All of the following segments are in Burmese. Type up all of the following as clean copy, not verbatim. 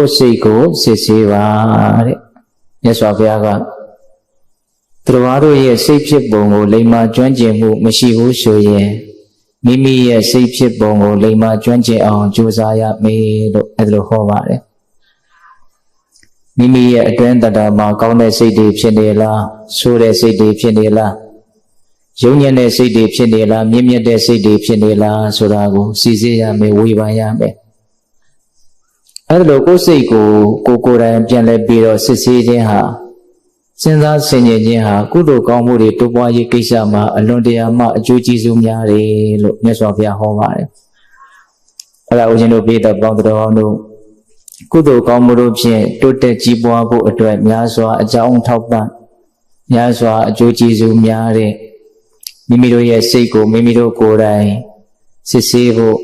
ကိုယ်စိတ်ကိုစစ်ဆေးပါတဲ့မြတ်စွာဘုရားကသူတော်ဘာတို့ရဲ့စိတ်ဖြစ်ပုံကိုလိမ္မာကျွမ်းကျင်မှုမရှိဘူးဆိုရင်မိမိရဲ့စိတ်ဖြစ်ပုံကိုလိမ္မာကျွမ်းကျင်အောင်ကြိုးစားရမယ်လို့အဲ့ဒါလိုဟောပါတယ်မိမိရဲ့အတွင်းတတမှာကောင်းတဲ့စိတ်တွေဖြစ်နေလားဆိုးတဲ့စိတ်တွေဖြစ်နေလားယုံညံ့တဲ့စိတ်တွေဖြစ်နေလားမြင့်မြတ်တဲ့စိတ်တွေဖြစ်နေလားဆိုတာကိုစီစစ်ရမယ်ဝေဖန်ရမယ်အဲ့ဒါလိုကိုယ်စိတ်ကိုကိုယ်တိုင်ပြန်လဲပြီးတော့စစ်ဆေးခြင်းဟာစဉ်းစားဆင်ခြင်ခြင်းဟာကုသိုလ်ကောင်းမှုတွေတိုးပွားရေးကိစ္စမှာအလွန်တရာမှအကျိုးကျေးဇူးများတယ်လို့မြတ်စွာဘုရားဟောပါတယ်အဲ့ဒါဦးဇင်းတို့ပြည်သက်ပေါင်းတော်တို့ကုသိုလ်ကောင်းမှုတို့ဖြင့်တိုးတက်ကြီးပွားဖို့အတွက်များစွာအကြောင်းထောက်ပံ့များစွာအကျိုးကျေးဇူးများတဲ့မိမိတို့ရဲ့စိတ်ကိုမိမိတို့ကိုယ်တိုင်စစ်ဆေးဖို့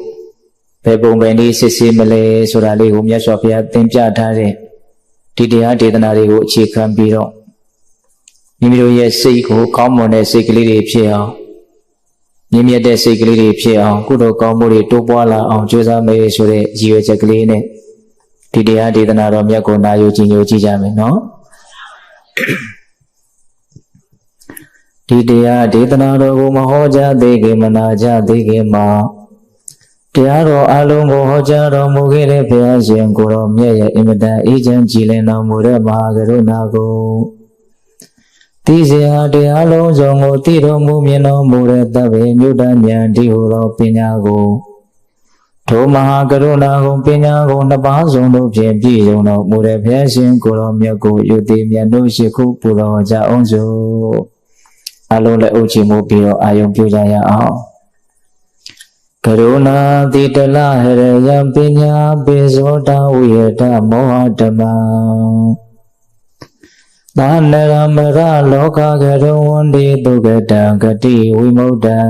ဘယ်ပုံပဲနည်းစစ်ဆေးမလဲဆိုတာလေးကိုမြတ်စွာဘုရားသင်ပြထားတဲ့ဒီတရားဒေသနာတွေကိုအခြေခံပြီးတော့မိမိတို့ရဲ့စိတ်ကိုကောင်းမွန်တဲ့စိတ်ကလေးတွေဖြစ်အောင်မြင့်မြတ်တဲ့စိတ်ကလေးတွေဖြစ်အောင်ကုသိုလ်ကောင်းမှုတွေတိုးပွားလာအောင်ကြိုးစားမယ်ဆိုတဲ့ရည်ရွယ်ချက်ကလေးနဲ့ဒီတရားဒေသနာတော်မြတ်ကိုနာယူကြည်ညိုကြည့်ကြမယ်နော်ဒီတရားဒေသနာတော်ကိုမဟောကြားသေးခင်မနာကြားသေးခင်မှာတရားတော်အလုံးကိုဟောကြားတော်မူခဲ့တဲ့ဘုရားရှင်ကိုတော်မြတ်ရဲ့အင်မတန်အေးချမ်းကြည်လင်တော်မူတဲ့မဟာကရုဏာကိုသိစေဟာတရားလုံးစုံကိုသိတော်မူမြင်တော်မူတဲ့သဗ္ဗညုတဉာဏ်ဒီဟူသောပညာကိုထိုမဟာကရုဏာကိုပညာကိုနှစ်ပါးစုံတို့ဖြင့်ပြည့်စုံတော်မူတဲ့ဘုရားရှင်ကိုတော်မြတ်ကိုယုတိမြတ်တို့ရှိခုပူတော်ကြအောင်စို့အလုံးလည်းအုပ်ချမှုပြီးတော့အာယုံပြုကြရအောင်ကရုဏာတိတလဟရယံပညာပိဇောတဝိယတမောဟဓမ္မသာနရမရလောကကရုံဝန္တိဒုက္ကတံဂတိဝိမု ddံ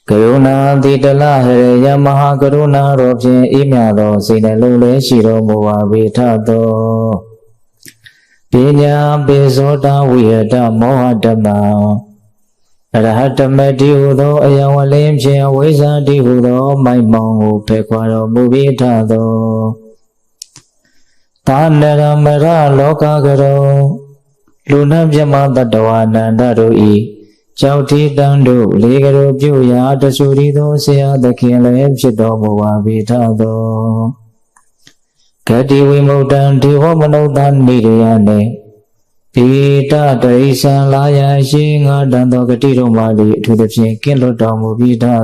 ကရုဏာတိတလဟရယံမဟာကရုဏာတော်ဖြင့်အေးမြသောစိတ်နှလုံးလည်းရှိတော်မူပါဝေထသောပညာပိဇောတဝိယတမောဟဓမ္မအရဟတမတိဟုသောအယံဝလင်းဖြင့်အဝိဇ္ဇာတိဟုသောမိုက်မောင်ကိုဖယ်ခွာတော်မူပြီးထသောသာနရမရလောကကရောလူနာမြမတတဝနန္ဒတို့ဤကြောက်တိတန်တို့လေကရောပြုရာတဆူရီသောဆရာသခင်လည်းဖြစ်တော်မူပါပြီးထသောဂတိဝိမု ddံ ဒီဟောမနုဿာနိရိယနှင့်ပိတတရိသံလာယရှိငါတန်သောဂတိတို့မှလည်းအထူးသဖြင့်ကင်းလွတ်တော်မူပြီးသော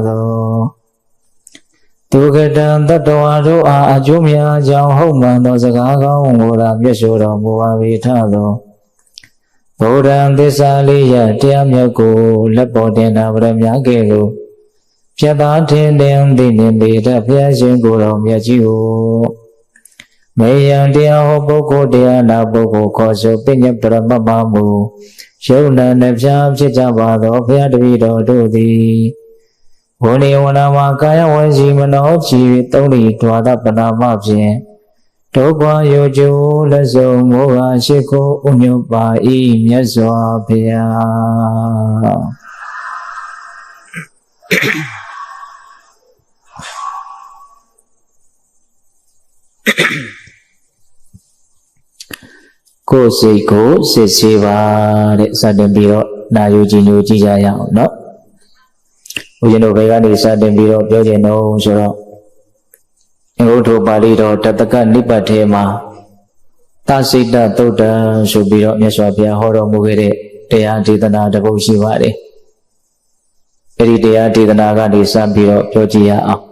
ဒုက္ကတံတတဝါတို့အားအကျိုးများကြောင့်ဟုတ်မှန်သောစကားကောင်းကိုသာမြတ်ဆိုတော်မူပါ၏ထသောဗုဒ္ဓံသစ္စာလေးရတရားမြတ်ကိုလက်ပေါ်တင်တာဗရမများကဲ့သို့ပြတ်သားထင်တယ်သိနေပေတတ်ဘုရားရှင်ကိုယ်တော်မြတ်ကြီးကိုမေယံတရားဟောပုဂ္ဂိုလ်တရားနာပုဂ္ဂိုလ်ခေါ်ဆိုပညပရမမမူယုံနာနှပြဖြစ်ကြပါသောဘုရားတပည့်တော်တို့သည်ဝဏိဝနာမှာကာယဝစီမနောကြည်သုံးလီဒွါဒပနာမဖြင့်ဒုက္ခယောကျိုးလက်စုံမောဟရှိခိုးဥညွတ်ပါ၏မြတ်စွာဘုရားကိုယ်စိတ်ကိုစစ်ဆေးပါတဲ့စတင်ပြီးတော့နာယူကြည်ညိုကြည့်ကြရအောင်เนาะဦးဇင်းတို့ဘယ်ကနေစတင်ပြီးတော့ပြောကျင်တော့ဆိုတော့အင်္ဂုတ္တပါဠိတော်တတကနိပတ်ထဲမှာသစိတ္တသုတ်တံဆိုပြီးတော့မြတ်စွာဘုရားဟောတော်မူခဲ့တဲ့တရားဒေသနာတစ်ပုဒ်ရှိပါတယ်အဲ့ဒီတရားဒေသနာကနေစပြီးတော့ပြောကြည့်ရအောင်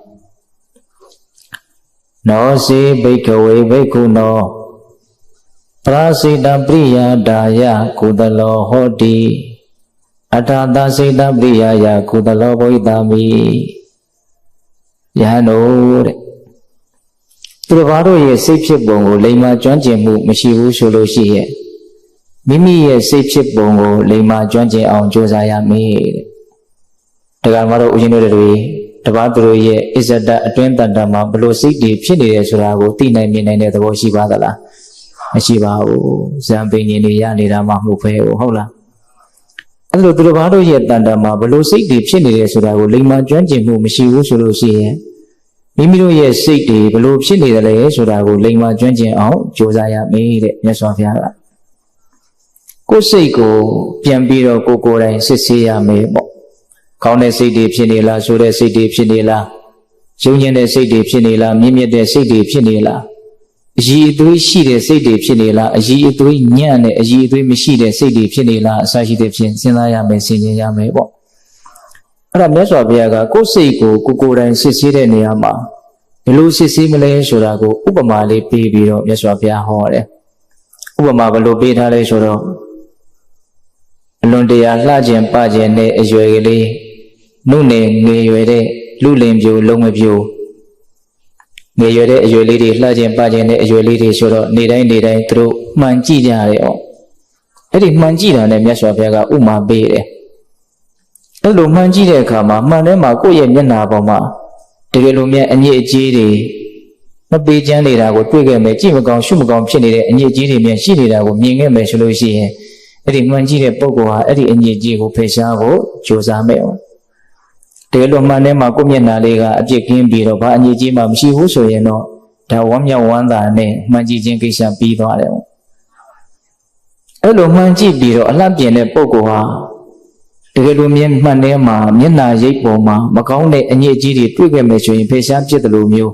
နောစီဘိက္ခဝေဘိက္ခုနောပရာစိတပရိယာဒါယကုသလောဟောတိအထာသစိတပရိယာယကုသလောဘိတာမိယဟန်တို့တဲ့သူတို့ဘာတို့ရဲ့စိတ်ဖြစ်ပုံကိုလိမ္မာကျွမ်းကျင်မှုမရှိဘူးဆိုလို့ရှိရဲ့မိမိရဲ့စိတ်ဖြစ်ပုံကိုလိမ္မာကျွမ်းကျင်အောင်ကြိုးစားရမယ်တဲ့ဒါကမှတော့ဦးဇင်းတို့တွေတပါးသူတို့ရဲ့အစ္ဆဒအတွင်းတန်တမှာဘလို့စိတ်တွေဖြစ်နေတယ်ဆိုတာကိုသိနိုင်မြင်နိုင်တဲ့သဘောရှိပါသလားမရှိပါဘူးဇံပင်ကြီးတွေရနေတာမှမဟုတ်ပဲဟုတ်လားအဲ့လိုသူတို့ဘာလို့ရဲ့တန်တမှာဘလို့စိတ်တွေဖြစ်နေတယ်ဆိုတာကိုလိမ္မာကျွမ်းကျင်မှုမရှိဘူးဆိုလို့ရှိရင် မိမိတို့ရဲ့စိတ်တွေဘလို့ဖြစ်နေတယ်လဲဆိုတာကိုလိမ္မာကျွမ်းကျင်အောင်ကြိုးစားရမယ်တဲ့မြတ်စွာဘုရားကကိုယ်စိတ်ကိုပြန်ပြီးတော့ကိုယ်တိုင်စစ်ဆေးရမယ်ပေါ့ကောင်းတဲ့စိတ်တွေဖြစ်နေလားဆိုတဲ့စိတ်တွေဖြစ်နေလားယုံကျင်တဲ့စိတ်တွေဖြစ်နေလားမြင့်မြတ်တဲ့စိတ်တွေဖြစ်နေလားအည်အသွေးရှိတဲ့စိတ်တွေဖြစ်နေလားအည်အသွေးညံ့တဲ့အည်အသွေးမရှိတဲ့စိတ်တွေဖြစ်နေလားအစရှိတဲ့ဖြင့်စဉ်းစားရမယ်ဆင်ခြင်ရမယ်ပေါ့အဲ့ဒါမြတ်စွာဘုရားကကိုယ်စိတ်ကိုကိုယ်တိုင်စစ်ဆေးတဲ့နေရာမှာဘယ်လိုစစ်ဆေးမလဲဆိုတာကိုဥပမာလေးပေးပြီးတော့မြတ်စွာဘုရားဟောတယ်ဥပမာဘယ်လိုပေးထားလဲဆိုတော့အလွန်တရာလှခြင်းပခြင်းနဲ့အရွယ်ကလေးနှုတ်နဲ့ငယ်ရွယ်တဲ့လူလင်ပြိုလုံးမပြိုငယ်ရွယ်တဲ့အရွယ်လေးတွေလှခြင်းပခြင်းနဲ့အရွယ်လေးတွေဆိုတော့နေတိုင်းသူတို့မှန်ကြည့်ကြရတယ်哦အဲ့ဒီမှန်ကြည့်တာနဲ့မြတ်စွာဘုရားကဥမာပေးတယ်အဲ့လိုမှန်ကြည့်တဲ့အခါမှာမှန်ထဲမှာကိုယ့်ရဲ့မျက်နှာပေါ်မှာတကယ်လို့များအညစ်အကြေးတွေမပေးချမ်းနေတာကိုတွေ့ခဲ့မယ်ကြည့်မကောင်းရှုမကောင်းဖြစ်နေတဲ့အညစ်အကြေးတွေများရှိနေတာကိုမြင်ခဲ့မယ်ဆိုလို့ရှိရင်အဲ့ဒီမှန်ကြည့်တဲ့ပုဂ္ဂိုလ်ဟာအဲ့ဒီအညစ်အကြေးကိုဖယ်ရှားဖို့ကြိုးစားမယ်တကယ်လို့မှန်ထဲမှာကိုယ့်မျက်နှာလေးကအပြစ်ကင်းပြီးတော့ဘာအညစ်အကြေးမှမရှိဘူးဆိုရင်တော့ဒါဝမ်းမြောက်ဝမ်းသာနဲ့မှန်ကြည့်ခြင်းကိစ္စပြီးသွားတယ်အဲ့လိုမှန်ကြည့်ပြီးတော့အလှပြင်တဲ့ပုဂ္ဂိုလ်ဟာတကယ်လို့မှန်ထဲမှာမျက်နှာရိပ်ပေါ်မှာမကောင်းတဲ့အညစ်အကြေးတွေတွေ့ခဲ့မယ်ဆိုရင်ဖယ်ရှားဖြစ်တယ်လို့မျိုး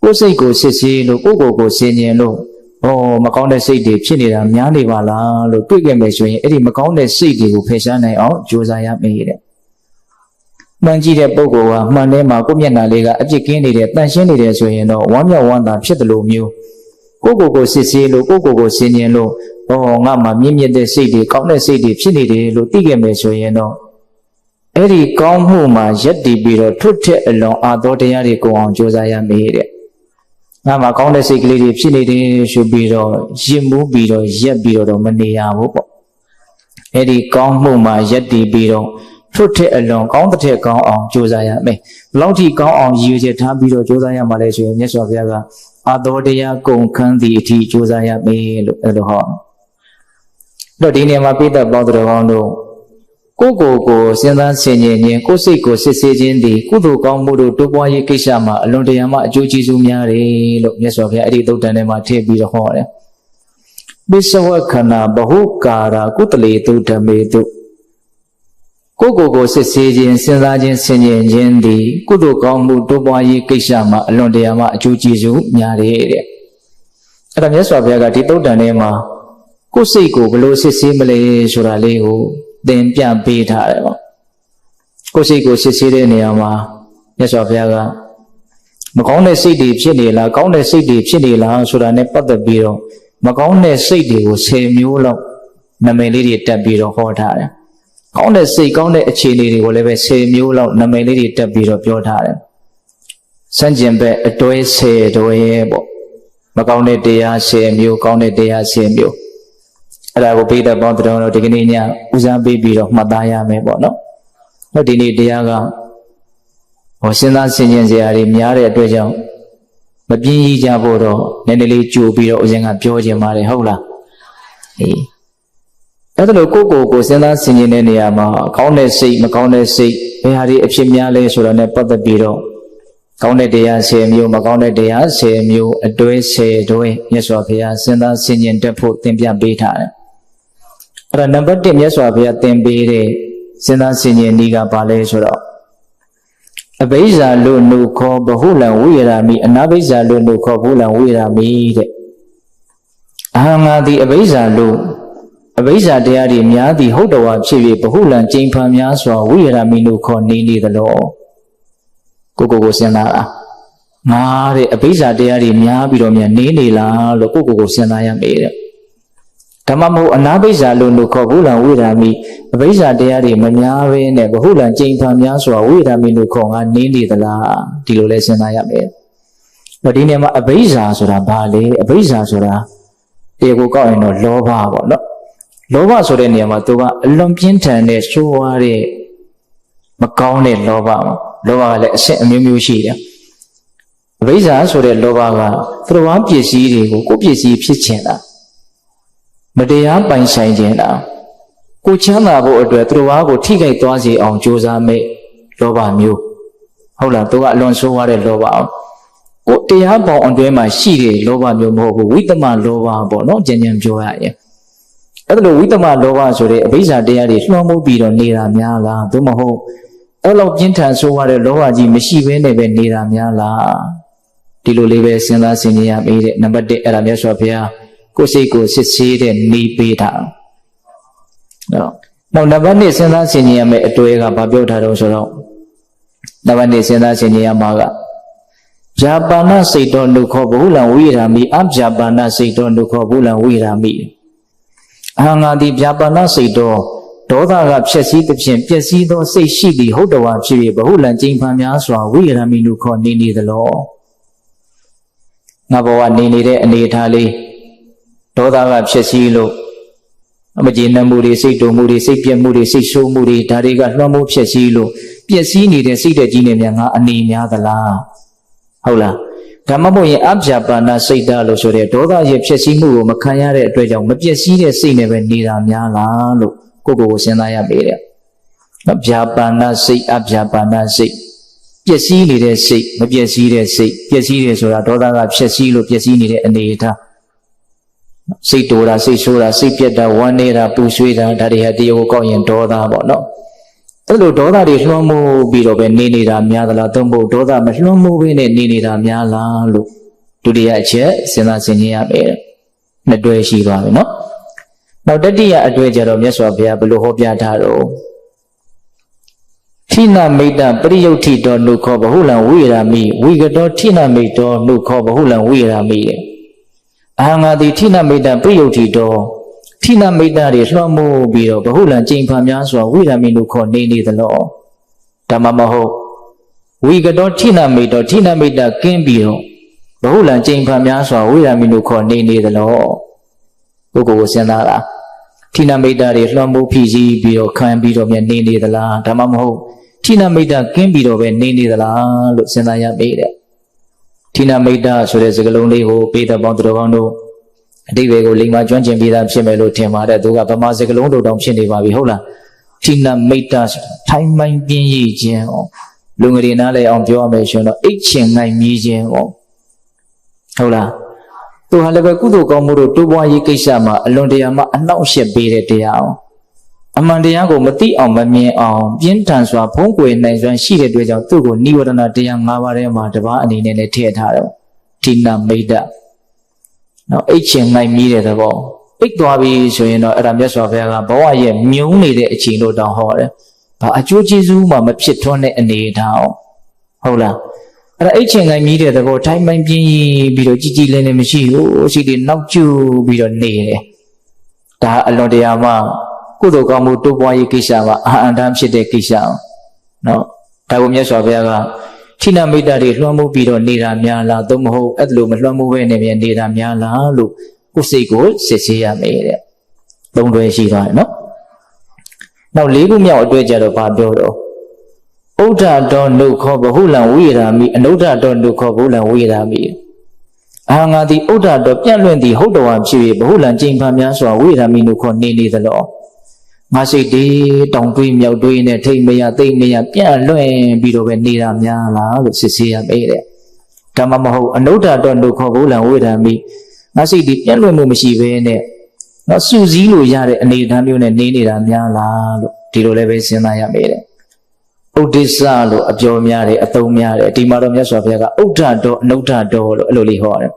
ကိုယ်စိတ်ကိုစစ်ဆေးလို့ကိုယ့်ကိုယ်ဆင်ခြင်လို့မကောင်းတဲ့စိတ်တွေဖြစ်နေတာများနေပါလားလို့တွေ့ခဲ့မယ်ဆိုရင်အဲ့ဒီမကောင်းတဲ့စိတ်တွေကိုဖယ်ရှားနိုင်အောင်ကြိုးစားရမယ်တဲ့မှန်ကြည့်တဲ့ပုဂ္ဂိုလ်ကမှန်ထဲမှာကိုယ့်မျက်နှာလေးကအပြစ်ကင်းနေတယ်တန့်ရှင်းနေတယ်ဆိုရင်တော့ဝမ်းမြောက်ဝမ်းသာဖြစ်တယ်လို့မျိုးကိုယ့်ကိုယ်စစ်ဆေးလို့ကိုယ့်ကိုယ်ဆင်ခြင်လို့ငါမှမြင့်မြတ်တဲ့စိတ်တွေကောင်းတဲ့စိတ်တွေဖြစ်နေတယ်လို့သိခဲ့မယ်ဆိုရင်တော့အဲ့ဒီကောင်းမှုမှာယက်တည်ပြီးတော့ထွတ်ထက်အလွန်အာသောတရားတွေကိုအောင်ကြိုးစားရမယ်တဲ့ငါမှကောင်းတဲ့စိတ်ကလေးတွေဖြစ်နေတယ်ဆိုပြီးတော့ရစ်မှုပြီးတော့ရက်ပြီးတော့မနေရဘူးပေါ့အဲ့ဒီကောင်းမှုမှာယက်တည်ပြီးတော့ထွတ်ထက်အလွန်ကောင်းတဲ့ကောင်းအောင်ကြိုးစားရမယ်ဘယ်လောက်ထိကောင်းအောင်ရည်ရွယ်ချက်ထားပြီးတော့ကြိုးစားရမှာလဲဆိုရင်မြတ်စွာဘုရားကအာသောတရားကုန်ခန်းသည့်အထိကြိုးစားရမယ်လို့အဲ့လိုဟောတော့ဒီနေရာမှာပိဋကပေါင်းတော်ကောင်းတို့ကိုစဉ်းစားဆင်ခြင်ခြင်းကိုယ်စိတ်ကိုစစ်ဆေးခြင်းသည်ကုသိုလ်ကောင်းမှုတို့တိုးပွားရေးကိစ္စမှာအလွန်တရာမှအကျိုးကျေးဇူးများတယ်လို့မြတ်စွာဘုရားအဲ့ဒီသုတ်တန်ထဲမှာထည့်ပြီးတော့ဟောတယ်ပိစဝခဏဘဟုကာရာကုတလေတုဓမေတုကိုစစ်ဆေးခြင်းစဉ်းစားခြင်းဆင်ခြင်ခြင်းသည်ကုသိုလ်ကောင်းမှုတိုးပွားရေးကိစ္စမှာအလွန်တရာမှအကျိုးကျေးဇူးများတယ်တဲ့အဲ့ဒါမြတ်စွာဘုရားကဒီသုတ်တန်ထဲမှာကိုယ်စိတ်ကိုဘယ်လိုစစ်ဆေးမလဲဆိုတာလေးကိုသင်ပြပေးထားတယ်ပေါ့ကိုယ်စိတ်ကိုစစ်ဆေးတဲ့နေရာမှာမြတ်စွာဘုရားကမကောင်းတဲ့စိတ်တွေဖြစ်နေလားကောင်းတဲ့စိတ်တွေဖြစ်နေလားဆိုတာနဲ့ပတ်သက်ပြီးတော့မကောင်းတဲ့စိတ်တွေကို10မျိုးလောက်နာမည်လေးတွေတက်ပြီးတော့ဟောထားတယ်ကောင်းတဲ့စိတ်ကောင်းတဲ့အခြေအနေတွေကိုလည်းပဲ10မျိုးလောက်နာမည်လေးတွေတက်ပြီးတော့ပြောထားတယ်စံကျင်ဘက်အတွဲ10တွဲပေါ့မကောင်းတဲ့တရား10မျိုးကောင်းတဲ့တရား10မျိုးအဲ့ဒါကိုပိဋကပေါင်းတော်တို့ဒီကနေ့ညဦးစားပေးပြီးတော့မှတ်သားရမယ်ပေါ့နော်။ဟုတ်ဒီနေ့တရားကစဉ်းစားဆင်ခြင်စရာတွေများတဲ့အတွက်ကြောင့်မပြင်းကြီးကြဖို့တော့နည်းနည်းလေးကြိုပြီးတော့ဦးဇင်းကပြောခြင်းပါတယ်ဟုတ်လား။အေးအဲ့ဒါလို့ကိုစဉ်းစားဆင်ခြင်တဲ့နေရာမှာကောင်းတဲ့စိတ်မကောင်းတဲ့စိတ်ဘယ်ဟာတွေအဖြစ်များလဲဆိုတာနဲ့ပတ်သက်ပြီးတော့ကောင်းတဲ့တရား10မျိုးမကောင်းတဲ့တရား10မျိုးအတွဲ10တွဲမြတ်စွာဘုရားစဉ်းစားဆင်ခြင်တတ်ဖို့သင်ပြပေးထားတယ်အဲ့ဒါနံပါတ်1မြတ်စွာဘုရားသင်ပေးတဲ့စဉ်းစားဆင်ခြင်နည်းကဘာလဲဆိုတော့အဘိဇ္ဇာလို့နှုတ်ခေါ်ဘဟုလံဝိရမိအနာဘိဇ္ဇာလို့နှုတ်ခေါ်ဘဟုလံဝိရမိတဲ့အဟံငါသည်အဘိဇ္ဇာလို့အဘိဇ္ဇာတရားတွေများသည်ဟုတ်တော်ဝါဖြစ်၍ဘဟုလံကျိန်ဖန်များစွာဝိရမိနှုတ်ခေါ်နေနေသလောကိုစဉ်းစားတာငါတဲ့အဘိဇ္ဇာတရားတွေများပြီးတော့များနေနေလားလို့ကိုစဉ်းစားရမေးတဲ့ဓမ္မမဟုတ်အနာဘိဇ္ဇာလို့နှုတ်ခေါ်ဘဟုလံဝိရမိအဘိဇ္ဇာတရားတွေမများဘဲနဲ့ဘဟုလံကျိန်ဖန်များစွာဝိရမိနှုတ်ခေါ်ငါနေနေသလားဒီလိုလဲစဉ်းစားရမယ်ဒီနေရာမှာအဘိဇ္ဇာဆိုတာဘာလဲအဘိဇ္ဇာဆိုတာဒီကိုကောက်ရင်တော့လောဘပေါ့နော်လောဘဆိုတဲ့နေရာမှာသူကအလွန်ပြင်းထန်တဲ့ဆိုးဝါးတဲ့မကောင်းတဲ့လောဘလောဘကလည်းအဆင့်အမျိုးမျိုးရှိတယ်အဘိဇ္ဇာဆိုတဲ့လောဘကသတ္တဝါပစ္စည်းတွေကိုကိုယ်ပစ္စည်းဖြစ်ချင်တာမတရားပိုင်ဆိုင်ခြင်းတာကိုချမ်းသာဖို့အတွက်သတ္တဝါကိုထိခိုက်သွားစေအောင်ကြိုးစားမဲ့လောဘမျိုး ဟုတ်လားသူကအလွန်ဆိုးရတဲ့လောဘကိုတရားပေါင်းအတွင်းမှာရှိတဲ့လောဘမျိုးမဟုတ်ဘူးဝိတ္တမလောဘပေါ့နော်ကြင်ကြင်ပြောရရင်အဲ့ဒါလိုဝိတ္တမလောဘဆိုတဲ့အဘိဇ္ဇာတရားတွေလွှမ်းမိုးပြီးတော့နေတာများလားသို့မဟုတ်အဲ့လိုပြင်းထန်ဆိုးရတဲ့လောဘကြီးမရှိဘဲနဲ့ပဲနေတာများလားဒီလိုလေးပဲစဉ်းစားဆင်ခြင်ရမေးတဲ့နံပါတ်1အဲ့ဒါမြတ်စွာဘုရားကိုယ်စိတ်ကိုစစ်ဆေးတဲ့နေပေးတာနောက်နံပါတ်2စဉ်းစားဆင်ခြင်ရမယ့်အတွေ့ကဘာပြောထားတော့ဆိုတော့နံပါတ်2စဉ်းစားဆင်ခြင်ရမှာကဗျာပါဏစိတ်တော်နုခောဘဟုလံဝိရာမိအဗျာပါဏစိတ်တော်နုခောဘဟုလံဝိရာမိအဟံငါသည်ဗျာပါဏစိတ်တော်ဒေါသကဖြည့်စည်းသဖြင့်ပျက်စီးသောစိတ်ရှိသည်ဟုတ်တော်ဖြစ်၍ဘဟုလံကျိန်ဖန်များစွာဝိရာမိနုခောနေနေသလောငါဘဝနေနေတဲ့အနေအထားလေးဒေါသကဖြည့်စည်းလို့မကျေနပ်မှုတွေစိတ်တုန်မှုတွေစိတ်ပြက်မှုတွေစိတ်ဆိုးမှုတွေဒါတွေကလွှမ်းမိုးဖြည့်စည်းလို့ပျက်စီးနေတဲ့စိတ်တဲ့ကြီးနေများငါအနေများသလားဟုတ်လားဓမ္မမို့ရင်အဗျာပါဏစိတ်ဓာတ်လို့ဆိုတဲ့ဒေါသရဲ့ဖြည့်စည်းမှုကိုမခံရတဲ့အတွက်ကြောင့်မပျက်စီးတဲ့စိတ်နဲ့ပဲနေတာများလားလို့ကိုယ့်ကိုယ်စဉ်းစားရပေတဲ့ဗျာပါဏစိတ်အဗျာပါဏစိတ်ပျက်စီးနေတဲ့စိတ်မပျက်စီးတဲ့စိတ်ပျက်စီးတယ်ဆိုတာဒေါသကဖြည့်စည်းလို့ပျက်စီးနေတဲ့အနေအထားစိတ်တိုးတာစိတ်ဆိုးတာစိတ်ပြက်တာဝမ်းနေတာပူဆွေးတာဒါတွေဟာတရားကိုကောက်ရင်ဒေါသပေါ့နော်အဲ့လိုဒေါသတွေလွှမ်းမိုးပြီးတော့ပဲနေနေတာများသလားသို့မဟုတ်ဒေါသမလွှမ်းမိုးဘဲနဲ့နေနေတာများလားလို့ဒုတိယအချက်စဉ်းစားဆင်ခြင်ရမယ်နှစ်တွဲရှိသွားပြီနော်နောက်တတိယအတွေ့ကြတော့မြတ်စွာဘုရားဘယ်လိုဟောပြထားတော့ထိနမိတ်တပရိယုတ်ထိတော်နုခောဘဟုလံဝိရာမိဝိကတောထိနမိတ်တော်နုခောဘဟုလံဝိရာမိအဟံငါသည်ထိနမိတ်တပရိယုတ်ထိတော်ထိနမိတ်တတွေလွှမ်းမိုးပြီးတော့ဘဟုလံကျိန်ဖန်များစွာဝိရာမိနုခောနေနေသလောဓမ္မမဟုတ်ဝိကတောထိနမိတ်တော်ထိနမိတ်တကင်းပြီးတော့ဘဟုလံကျိန်ဖန်များစွာဝိရာမိနုခောနေနေသလောကိုကိုစဉ်းစားတာထိနမိတ်တွေလွှမ်းမိုးဖြည့်စည်းပြီးတော့ခံပြီးတော့မြနေနေသလားဓမ္မမဟုတ်ထိနမိတ်ကင်းပြီးတော့ပဲနေနေသလားလို့စဉ်းစားရပေတဲ့ထိနမိတ်ဆိုတဲ့စကားလုံးလေးကိုပေတပေါင်းသူတော်ကောင်းတို့အတိတ်ပဲကိုလိမ္မာကျွမ်းကျင်ပြီးသားဖြစ်မယ်လို့ထင်ပါတယ်သူကဗမာစကားလုံးတို့တောင်ဖြစ်နေပါပြီဟုတ်လားထိနမိတ်ထိုင်းမိုင်းပြင်းရည်ခြင်းလူငယ်တွေနားလည်အောင်ပြောရမယ်ဆိုတော့အိတ်ချင်နိုင်မြည်ခြင်းဟုတ်လားသူဟာလည်းပဲကုသိုလ်ကောင်းမှုတို့တိုးပွားရေးကိစ္စမှာအလွန်တရာမှအနှောင့်အယှက်ပေးတဲ့တရားအမှန်တရားကိုမသိအောင်မမြင်အောင်ပြင်းထန်စွာဖုံးကွယ်နိုင်စွမ်းရှိတဲ့အတွက်ကြောင့်သူ့ကိုနိဝရဏတရား၅ပါးထဲမှာတစ်ပါးအနေနဲ့လည်းထည့်ထားတယ်ထိနမိတ်နော်အိတ်ချင်နိုင်မြည်တဲ့သဘောအိတ်သွားပြီဆိုရင်တော့အဲ့ဒါမြတ်စွာဘုရားကဘဝရဲ့မြုံနေတဲ့အချိန်လို့တောင်းဟောတယ်ဘာအကျိုးကျေးဇူးမှမဖြစ်ထွန်းတဲ့အနေအထားဟုတ်လားအဲ့ဒါအိတ်ချင်နိုင်မြည်တဲ့သဘောထိုင်းမိုင်းပြင်းပြီးတော့ကြည်ကြည်လင်းလင်းမရှိဘူးစိတ်တွေနောက်ကျပြီးတော့နေတယ်ဒါအလွန်တရာမှကုသိုလ်ကောင်းမှုတိုးပွားရေးကိစ္စမှာအဟံတန်းဖြစ်တဲ့ကိစ္စနော်ဒါကိုမြတ်စွာဘုရားကထိနမိတ်တွေလွှမ်းမိုးပြီးတော့နေတာများလားသို့မဟုတ်အဲ့လိုမလွှမ်းမိုးဘဲနဲ့ပြန်နေတာများလားလို့ကိုယ်စိတ်ကိုစစ်ဆေးရမယ်တဲ့သုံးတွဲရှိသွားတယ်နော်နောက်၄ခုမြောက်အတွေ့အကြတော့ဘာပြောတော့ဥဒ္ဒတော်နုခောဘဟုလံဝိရာမိအနုဒ္ဒတော်နုခောဘဟုလံဝိရာမိအာငါသည်ဥဒ္ဒတော်ပြန့်လွင့်သည်ဟုတ်တော်ဖြစ်၍ဘဟုလံကျိန်ဖန်များစွာဝိရာမိနုခောနေနေသလောငါစိတ်ဒီတောင်တွေးမြောက်တွေးနဲ့ထိတ်မရသိမ့်မရပြန့်လွင့်ပြီးတော့ပဲနေတာများလားလို့စစ်ဆေးရမယ်တဲ့ဓမ္မမဟုတ်အနုဒ္ဒတော်နုခောဘဟုလံဝိရာမိငါစိတ်ဒီပြန့်လွင့်မှုမရှိဘဲနဲ့နော်စူးစီးလို့ရတဲ့အနေအထားမျိုးနဲ့နေနေတာများလားလို့ဒီလိုလည်းပဲစဉ်းစားရမယ်တဲ့ဥဒိစ္စလို့အပြောများတယ်အသုံးများတယ်ဒီမှာတော့မြတ်စွာဘုရားကဥဒ္ဒတော်အနုဒ္ဒတော်လို့အဲ့လိုလေးဟောတယ်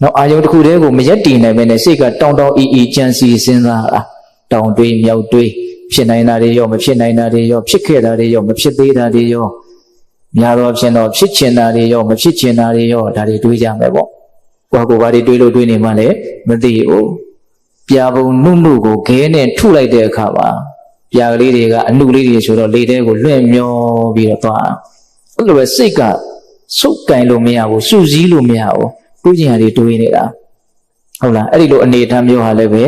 နောက်အာယုန်တစ်ခုတည်းကိုမရက်တည်နိုင်ပဲနဲ့စိတ်ကတောင်းတောင်းအီအီကြံစီစဉ်းစားတာတောင်တွေးမြောက်တွေးဖြစ်နိုင်တာတွေရောမဖြစ်နိုင်တာတွေရောဖြစ်ခဲ့တာတွေရောမဖြစ်သေးတာတွေရောများတော့ဖြစ်တော့ဖြစ်ချင်တာတွေရောမဖြစ်ချင်တာတွေရောဒါတွေတွေးကြမယ်ပေါ့ကိုယ့်ကိုယ်ဘာတွေတွေးလို့တွေးနေမှလည်းမသိဘူးပြာပုံနှုတ်နှုတ်ကိုခဲနဲ့ထုလိုက်တဲ့အခါမှာပြာကလေးတွေကအနှုတ်လေးတွေဆိုတော့လေထဲကိုလွှင့်မျောပြီးတော့သွားအဲ့လိုပဲစိတ်ကစုပ်ကင်လို့မရဘူးစူးစီးလို့မရဘူးတွေးချင်တာတွေတွေးနေတာဟုတ်လားအဲ့ဒီလိုအနေအထားမျိုးဟာလည်းပဲ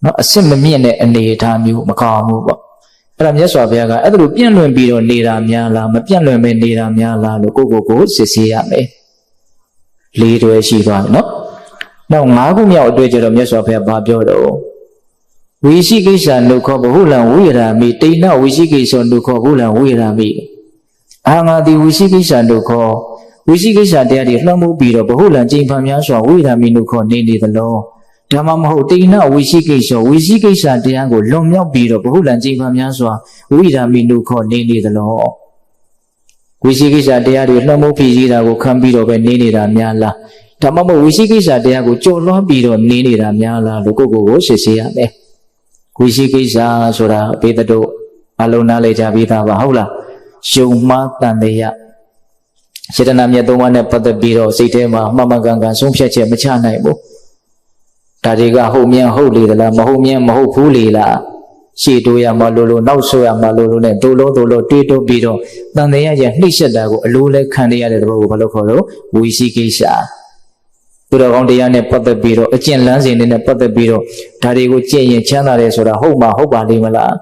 နော်အစစ်မမြင့်တဲ့အနေအထားမျိုးမကောင်းဘူးပေါ့အဲ့ဒါမြတ်စွာဘုရားကအဲ့ဒါလိုပြန့်လွင့်ပြီးတော့နေတာများလားမပြန့်လွင့်ပဲနေတာများလားလို့ကိုစစ်ဆေးရမယ်၄တွဲရှိသွားတယ်နော်နောက်၅ခုမြောက်အတွေ့အကြုံတော့မြတ်စွာဘုရားဘာပြောတော့ဝိရှိကိစ္စနုခောဘဟုလံဝိရာမိတိဏဝိရှိကိစ္စနုခောဘဟုလံဝိရာမိအ Angadi Wishikisha Duko, Wishikisha Daddy, Lamu Biro, Bahulan, Jim Pamyasha, Widaminuko, Nini the law. Damamo Tina, Wishikisha Diango, Lomya Biro, Bahulan, Jim Pamyasha, Widaminuko, Nini the law. Wishikisha Daddy, Lamu Pizira, will come Biro, and Nini Ramyala. Tamamo Wishikisha Diago, Jolo Biro, Nini Ramyala, Lugo, Shisia. Wishikisha, Sura, Pedro, Alona Leja Vita Bahola. Shuma Tandeya Shetanamia the one at the Biro, Sitema, Mama Ganga, Sumshacha, Machana, Tariga, Homia, Holy, the Mahomia, Mahopulila, Shituya Malulu, Nausoya Malulu, Dolo, Tito Biro, Tandeya, Nishadago, Lula Candia, the Robalo, Wishikisha. Put around the Yane Pata Biro, a chain lancing in a Pata Biro, Tarigo Chain, Chana, or a Homa, Hoba Limala.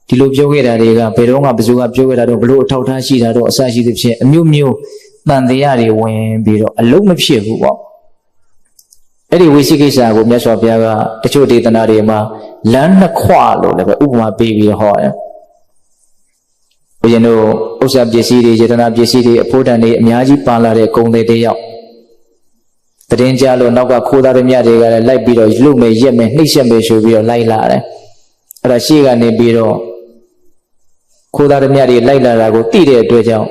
Tilu Jogera, Peronga, Bezuga, Jogera, Blue Tauta, Shida, Sashi, a Mew, Nandiari, when Biro, a loom of ship who walk. Eddie Wishikisha, with Mesopia, the Choti Tanarima, Land the Qualo, like a Uma baby hoy. You know, Osab Jesidi, Jetanab Jesidi, Potani, Miyaji Pala, Conde de Yap. The Denjalo, Naga Koda, Miyaga, like Biro, Lume, Yemen, Nishan, should be a Laila. Rashiga Nebiro. Koda Miari Laila Rago, Tide Dwell.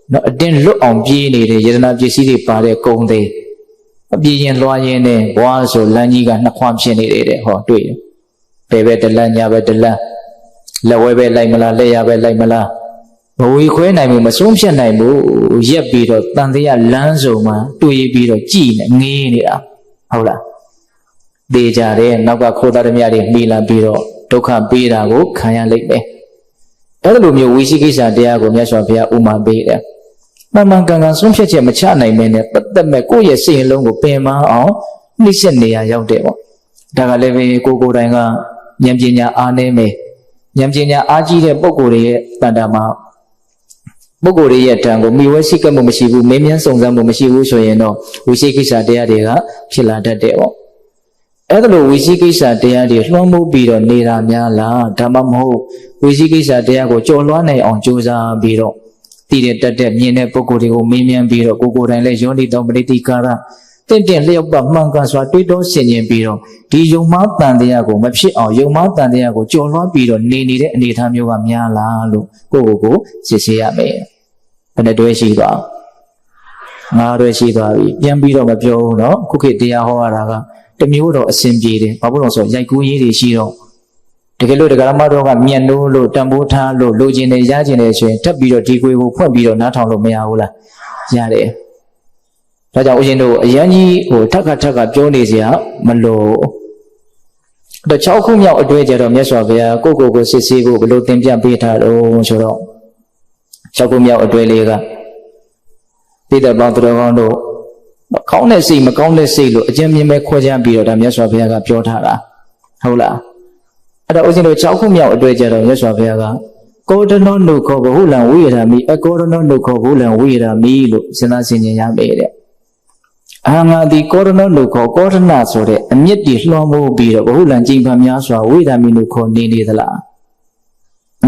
No, didn't look on Gini, the Yedanab Jesidi Pare Conde. A billion loyene, was or Laniga, Naquam Shenade, or do it. Bebe de Lanya, the La. La Webe Lamala, Leabe Lamala. We queen I mean, Assumption I move, Yep Biro, Tandia Lanzoma, 2 Biro, Gene, Nina. Hola. Deja, Naga Koda Miari, Mila Biro. Toka Bira go, Kaya Lake. Elumio Wishikisha Diago, Yasopia, Uma Bida. Mamma Ganga, some such a machana minute, but the Makoya say longo pema or listen near Yaudeo. Dagalevi, Gogo Ranga, Yamjina Aneme, Yamjina Aji, Bogore, Tandama. Bogore Tango, Miwasika Mumashibu, Memian Songa Mumashibu, so you know, Wishikisha Diaga, Chilada Deo. Edlo Wishikisha Diadi, Lomo Biro, Nira Miala, Tamamo, Wishikisha Diago, Jolone on Josa Biro. Tide Tade, Mine Pocori, Mimian Biro, Gogo and Legioni Dominati Cara. Then Leo Bamanga Swatito, Senior Biro. Dijo Matan Diago, Mapshi or Yo Matan Diago, Jola Biro, Nini, and Nitam Yoga Miala, Gogo, Sisia May. And the Dweshiva. Mareshiva, Yambiro Majo, no, Cookie Dia Hoaraga. The Muro Assembly, Pabuloso, Yakuyi, Shiro. The Galo, the Garamado, Miano, Tambuta, Login, Yajin, Tabiro, Tigu, Pabiro, Natalo Meaula. Yare. Raja Ujino, Yani, or Taka Jonisia, Malo. The Chaukumia, a dredger of Mesovia, Gogo, Sisigo, below Tempia Pita, oh, Soro. Chaukumia, a dredger. Peter Bantrondo. Countless see, Macountless see, Jimmy McQuajan Biro, Yasopia, Piotara. Hola. At the Ozino Chaukumia, a dredger of Yasopia. Golden no Cobulan, we are me, a golden no Cobulan, we are me, Senasin Yamade. Anga the Corona no Golden Nasore, and yet the Lomo Biro, Hulan Jimpa Yaswa, we are Minuko Nini the La.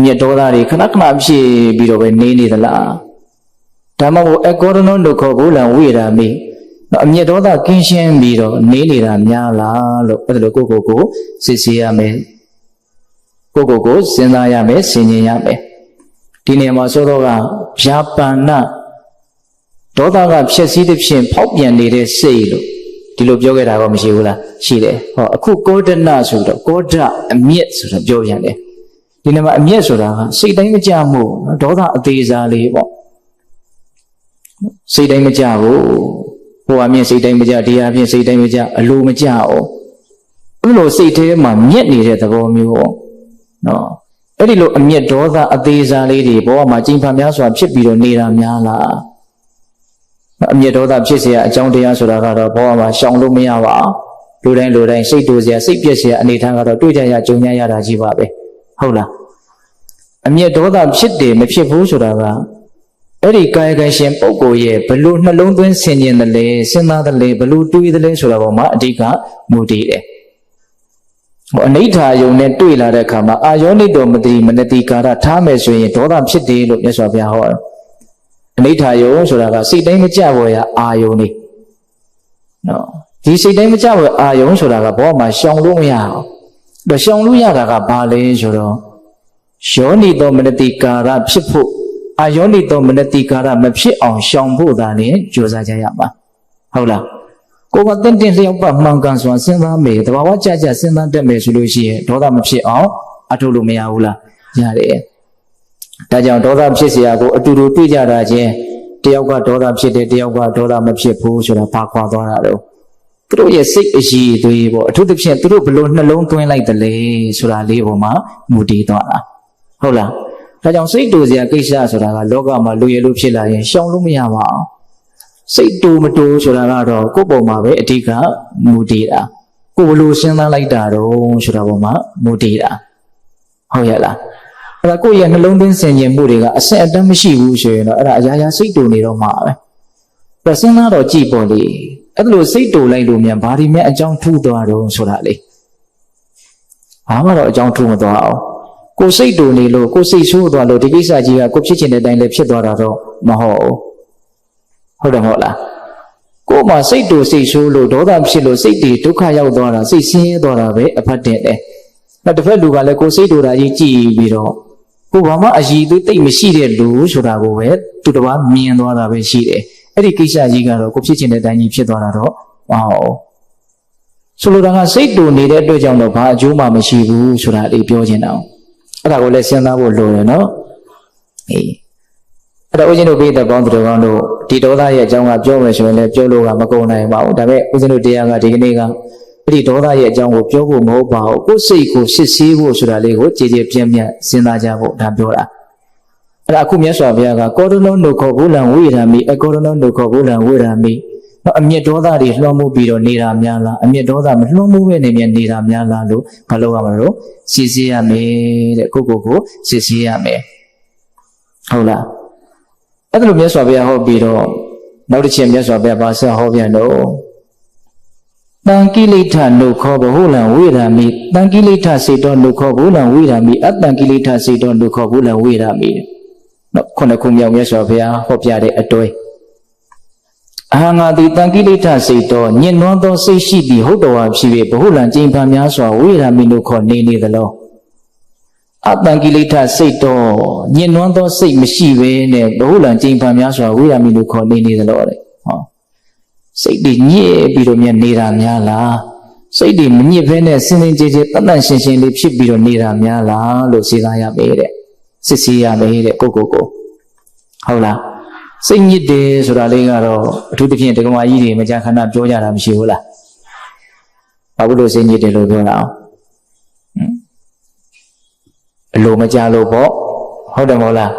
Yet Dolari, Kanaknabshi Biro, and Nini the La. Tamamo, a golden no Cobulan, we are me. Yet all that Kinshan Biro, Nini Ramyala, look at the Gogo, Sisiame. Gogo, Senayame, Sinyame. Dinema Soroga, Japana. Dodaga, Chessidipshin, Popian needed sail. Tilo Jogera Mishula, Chile, or a cook golden nasuda, Goda, and Miets of Joviane. Dinema Miesura, say Damajamu, Doda Dizali. Say Damajamu. I mean, say Damaja, Dia, say Damaja, a Lumajao. Ulo say to him, yet needed the Romeo. No. Eddie look a mere daughter of these lady, boy, my Jim Pamyaswa, Chip Biro, Nira Miala. A mere daughter of Chisia, John Diasura, boy, my Shang Lumiawa. Ludan, say to the Sipia, and Itanga, Tuja, Junia Rajivabe. Hola. A mere daughter of Chitty, Mepsipusura. Eddie Kayakashem Oko ye, Balloon alone, singing the lay, Sena the lay, Baloo to the lay, Suravama, Dika, Mudi. Anita, you net to Ila Kama, I only do Madri, Manati Kara, Tames, Toram City, look, yes, of your နိဋ္ဌာယုံဆိုတာကစိတ်တိုင်းမကြွယ်ရအာယုံနေနော်ဒီစိတ်တိုင်းမကြွယ်အာယုံဆိုတာကဘောမှာရှောင်လို့မရအောင်ရှောင်လို့ရတာကဘာလဲဆိုတော့ယောနိသောမနတိကာရဖြစ်ဖို့အာယောနိသောမနတိကာရမဖြစ်အောင်ရှောင်ဖို့သာနဲ့ကြိုးစားကြရမှာဟုတ်လားကိုယ်ကတင့်လျောက်ပတ်မှန်ကန်စွာစဉ်းစားမယ်တဘာဝကြကြစဉ်းစားတတ်မယ်ဆိုလို့ရှိရင်ဒေါသမဖြစ်အောင်အထုတ်လို့မရဘူးလားရတယ်ဒါကြောင့်ဒေါသဖြစ်เสียကိုအတူတူတွေ့ကြတာချင်းတယောက်ကဒေါသဖြစ်တယ်တယောက်ကဒေါသမဖြစ်ဘူးဆိုတာဘာခွာသွားတာတော့သူတို့ရဲ့စိတ်အရှိသွေးပေါ့အထူးသဖြင့်သူတို့ဘလို့နှလုံးသွင်းလိုက်တယ်လေဆိုတာလေးပေါ်မှာမူတည်သွားတာဟုတ်လားဒါကြောင့်စိတ်တူစရာကိစ္စဆိုတာကလောကမှာလူရည်လို့ဖြစ်လာရင်ရှောင်လို့မရပါဘူးစိတ်တူမတူဆိုတာကတော့ကိုယ့်ပုံမှာပဲအဓိကမူတည်တာကိုယ်ဘလို့စဉ်းစားလိုက်တာတော့ဆိုတာပေါ်မှာမူတည်တာဟုတ်ရဲ့လားအဲ့ဒါကိုယ့်ရဲ့နှလုံးသွင်းဆင်ခြင်မှုတွေကအဆက်အတမ်းမရှိဘူးဆိုရင်တော့အဲ့ဒါအရာရာစိတ်တူနေတော့မှာပဲစဉ်းစားတော့ကြည့်ပေါ်လေအဲ့လိုစိတ်တူလိုက်လို့မြန်ဘာဒီမြတ်အကြောင်းထူသွားတော့ဆိုတာလေဘာမှတော့အကြောင်းထူမသွားအောင်ကိုယ်စိတ်တူနေလို့ကိုယ်စိတ်ဆိုးသွားလို့ဒီကိစ္စကြီးကကိုဖြစ်ချင်တဲ့အတိုင်းလည်းဖြစ်သွားတာတော့မဟုတ်ဘူးဟုတ်တယ်မဟုတ်လားကိုယ်မှာစိတ်တူစိတ်ဆိုးလို့ဒေါသဖြစ်လို့စိတ်တွေဒုက္ခရောက်သွားတာစိတ်ဆင်းရဲသွားတာပဲအဖတ်တင်တယ်နောက်တစ်ဖက်လူကလည်းကိုယ်စိတ်တူတာကြီးကြည်ပြီးတော့ကိုယ်ဘာမှအည်သွေးတိတ်မရှိတဲ့လူဆိုတာကိုပဲသူတစ်ပါးမြင်သွားတာပဲရှိတယ်အဲ့ဒီကိစ္စကြီးကတော့ကိုဖြစ်ချင်တဲ့အတိုင်းကြီးဖြစ်သွားတာတော့မဟုတ်ဘူးဆိုလိုတာကစိတ်တူနေတဲ့အတွက်ကြောင့်တော့ဘာအကျိုးမှမရှိဘူးဆိုတာလေးပြောချင်တာအဲ့ဒါကိုလည်းစဉ်းစားဖို့လိုတယ်နော်အေးအဲ့တော့ဦးဇင်းတို့ပြည်သက်ပေါင်းသူတော်ကောင်းတို့ဒီဒေါသရဲ့အကြောင်းကပြောမယ်ဆိုရင်လည်းပြောလို့ကမကုန်နိုင်ပါဘူးဒါပေမဲ့ဦးဇင်းတို့တရားကဒီကနေ့ကအဲ့ဒီဒေါသရဲ့အကြောင်းကိုပြောဖို့မဟုတ်ပါဘူးကိုယ်စိတ်ကိုစစ်ဆေးဖို့ဆိုတာလေးကိုကြည်ကြည်ပြန့်ပြန့်စဉ်းစားကြဖို့ဒါပြောတာအဲ့ဒါအခုမြတ်စွာဘုရားကကောရဏုနုခောဘုလံဝိရာမိအကောရဏုနုခောဘုလံဝိရာမိနော်အမျက်ဒေါသတွေလွှမ်းမိုးပြီးတော့နေတာများလားအမျက်ဒေါသမလွှမ်းမိုးပဲနေမြနေတာများလားလို့မလုပ်ရမှာလို့စစ်ဆေးရမယ်တဲ့ကိုစစ်ဆေးရမယ်ဟုတ်လားအဲ့ဒါလိုမြတ်စွာဘုရားဟောပြီးတော့နောက်တစ်ချက်မြတ်စွာဘုရားဘာဆက်ဟောပြန်တော့တံကိလေသာနုခောဘဟုလံဝိရာမိတံကိလေသာစေတောနုခောဘဟုလံဝိရာမိအတံကိလေသာစေတောနုခောဘဟုလံဝိရာမိနော်ခုနှစ်ခုမြောက်မြတ်စွာဘုရားဟောပြတဲ့အတွေ့အဟံငါတိတံကိလေသာစေတောညင်နွမ်းသောစိတ်ရှိသည်ဟုတ်တော်ဖြစ်၍ဘဟုလံကျင့်ပန်းများစွာဝိရာမိနုခောနေနေသလောအတံကိလေသာစိတ်တော်ညင်နွမ်းသောစိတ်မရှိဘဲနဲ့ဘဟုလံကျင့်ပန်းများစွာဝိရာမိနုခောနေနေသလောတဲ့ဟောစိတ်တွေညစ်ပြီးတော့မြန်နေတာများလားစိတ်တွေမညစ်ဘဲနဲ့စင်စင်ကြဲကြဲတတ်တတ်ရှင်းရှင်းလေးဖြစ်ပြီးတော့နေတာများလားလို့စဉ်းစားရပေတဲ့စစ်ဆေးရပေတဲ့ကိုဟုတ်လားစိတ်ညစ်တယ်ဆိုတာလေးကတော့အထူးသဖြင့်ဒကမာကြီးတွေမကြာခဏပြောကြတာမရှိဘူးလားဘာလို့စိတ်ညစ်တယ်လို့ပြောတာအောင်အလိုမကြလို့ပေါ့ဟုတ်တယ်မဟုတ်လား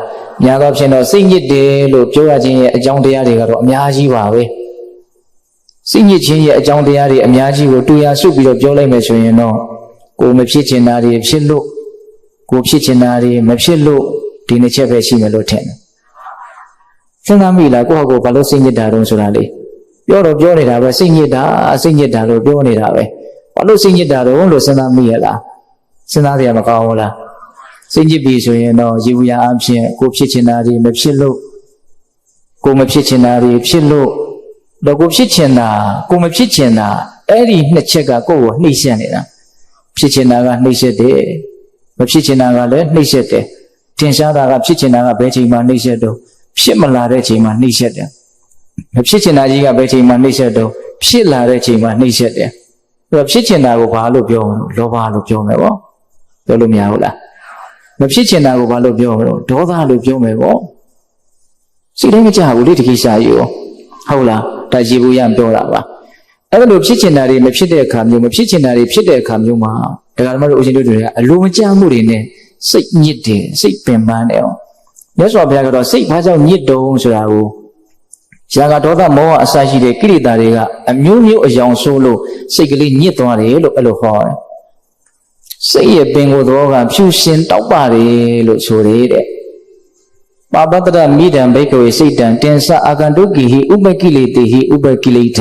ညာတော့ဖြင့်တော့စိတ်ညစ်တယ်လို့ပြောရခြင်းရဲ့အကြောင်းတရားတွေကတော့အများကြီးပါပဲစိတ်ညစ်ခြင်းရဲ့အကြောင်းတရားတွေအများကြီးကိုတူရစုပြီးတော့ပြောလိုက်မယ်ဆိုရင်တော့ကိုမဖြစ်ချင်တာတွေဖြစ်လို့ကိုဖြစ်ချင်တာတွေမဖြစ်လို့ဒီနှစ်ချက်ပဲရှိမယ်လို့ထင်တယ်စဉ်းစားမိလားကိုယ့်ဟာကိုယ်ဘာလို့စိတ်ညစ်တာတုံးဆိုတာလေပြောတော့ပြောနေတာပဲစိတ်ညစ်တာလို့ပြောနေတာပဲဘာလို့စိတ်ညစ်တာတုံးလို့စဉ်းစားမိရလားစဉ်းစားရမကောင်းဘူးလားစိတ်ညစ်ပြီဆိုရင်တော့ရေဘူးရအဖြစ်ကိုဖြစ်ချင်တာတွေမဖြစ်လို့ကိုမဖြစ်ချင်တာတွေဖြစ်လို့တော့ကိုဖြစ်ချင်တာကိုမဖြစ်ချင်တာအဲ့ဒီနှစ်ချက်ကကိုယ့်ကိုနှိမ့်ဆက်နေတာဖြစ်ချင်တာကနှိမ့်ဆက်တယ်မဖြစ်ချင်တာကလည်းနှိမ့်ဆက်တယ်ထင်ရှားတာကဖြစ်ချင်တာကဘယ်ချိန်မှနှိမ့်ဆက်တော့ဖြစ်မလာတဲ့ချိန်မှာနှိမ့်ဆက်တယ်မဖြစ်ချင်တာကြီးကဘယ်ချိန်မှနှိမ့်ဆက်တော့ဖြစ်လာတဲ့ချိန်မှာနှိမ့်ဆက်တယ်အဲ့တော့ဖြစ်ချင်တာကိုဘာလို့ပြောမလို့လောဘလို့ပြောမယ်ပေါ့ပြောလို့မရဘူးလားမဖြစ်ချင်တာကိုဘာလို့ပြောမလို့ဒေါသလို့ပြောမယ်ပေါ့စိတ်တိုင်းမကြဘူးလေတခိစာကြီးရောဟုတ်လားဒါရေဘူးရပြောတာပါအဲ့လိုဖြစ်ချင်တာတွေမဖြစ်တဲ့အခါမျိုးမဖြစ်ချင်တာတွေဖြစ်တဲ့အခါမျိုးမှာဒါကမှတို့အရှင်တို့တွေကအလိုမကျမှုတွေနဲ့စိတ်ညစ်တယ်စိတ်ပင်ပန်းတယ်အောင်မြတ်စွာဘုရားကတော့စိတ်ဘာကြောင့်ညစ်တုံးဆိုတာကိုရာဂဒေါသမောဟအစရှိတဲ့ကိလေသာတွေကအမျိုးမျိုးအယောင်ဆိုးလို့စိတ်ကလေးညစ်သွားတယ်လို့အဲ့လိုဟောတယ်စိတ်ရဲ့ပင်ကိုယ်သောကဖြူရှင်တောက်ပါတယ်လို့ဆိုတယ်တဲ့ပါပတ္တရမိဒံဘိကဝေစိတ်တံတင်္စအာကန္တုကိဟိဥပကိလေတိဟိဥပကိလေထ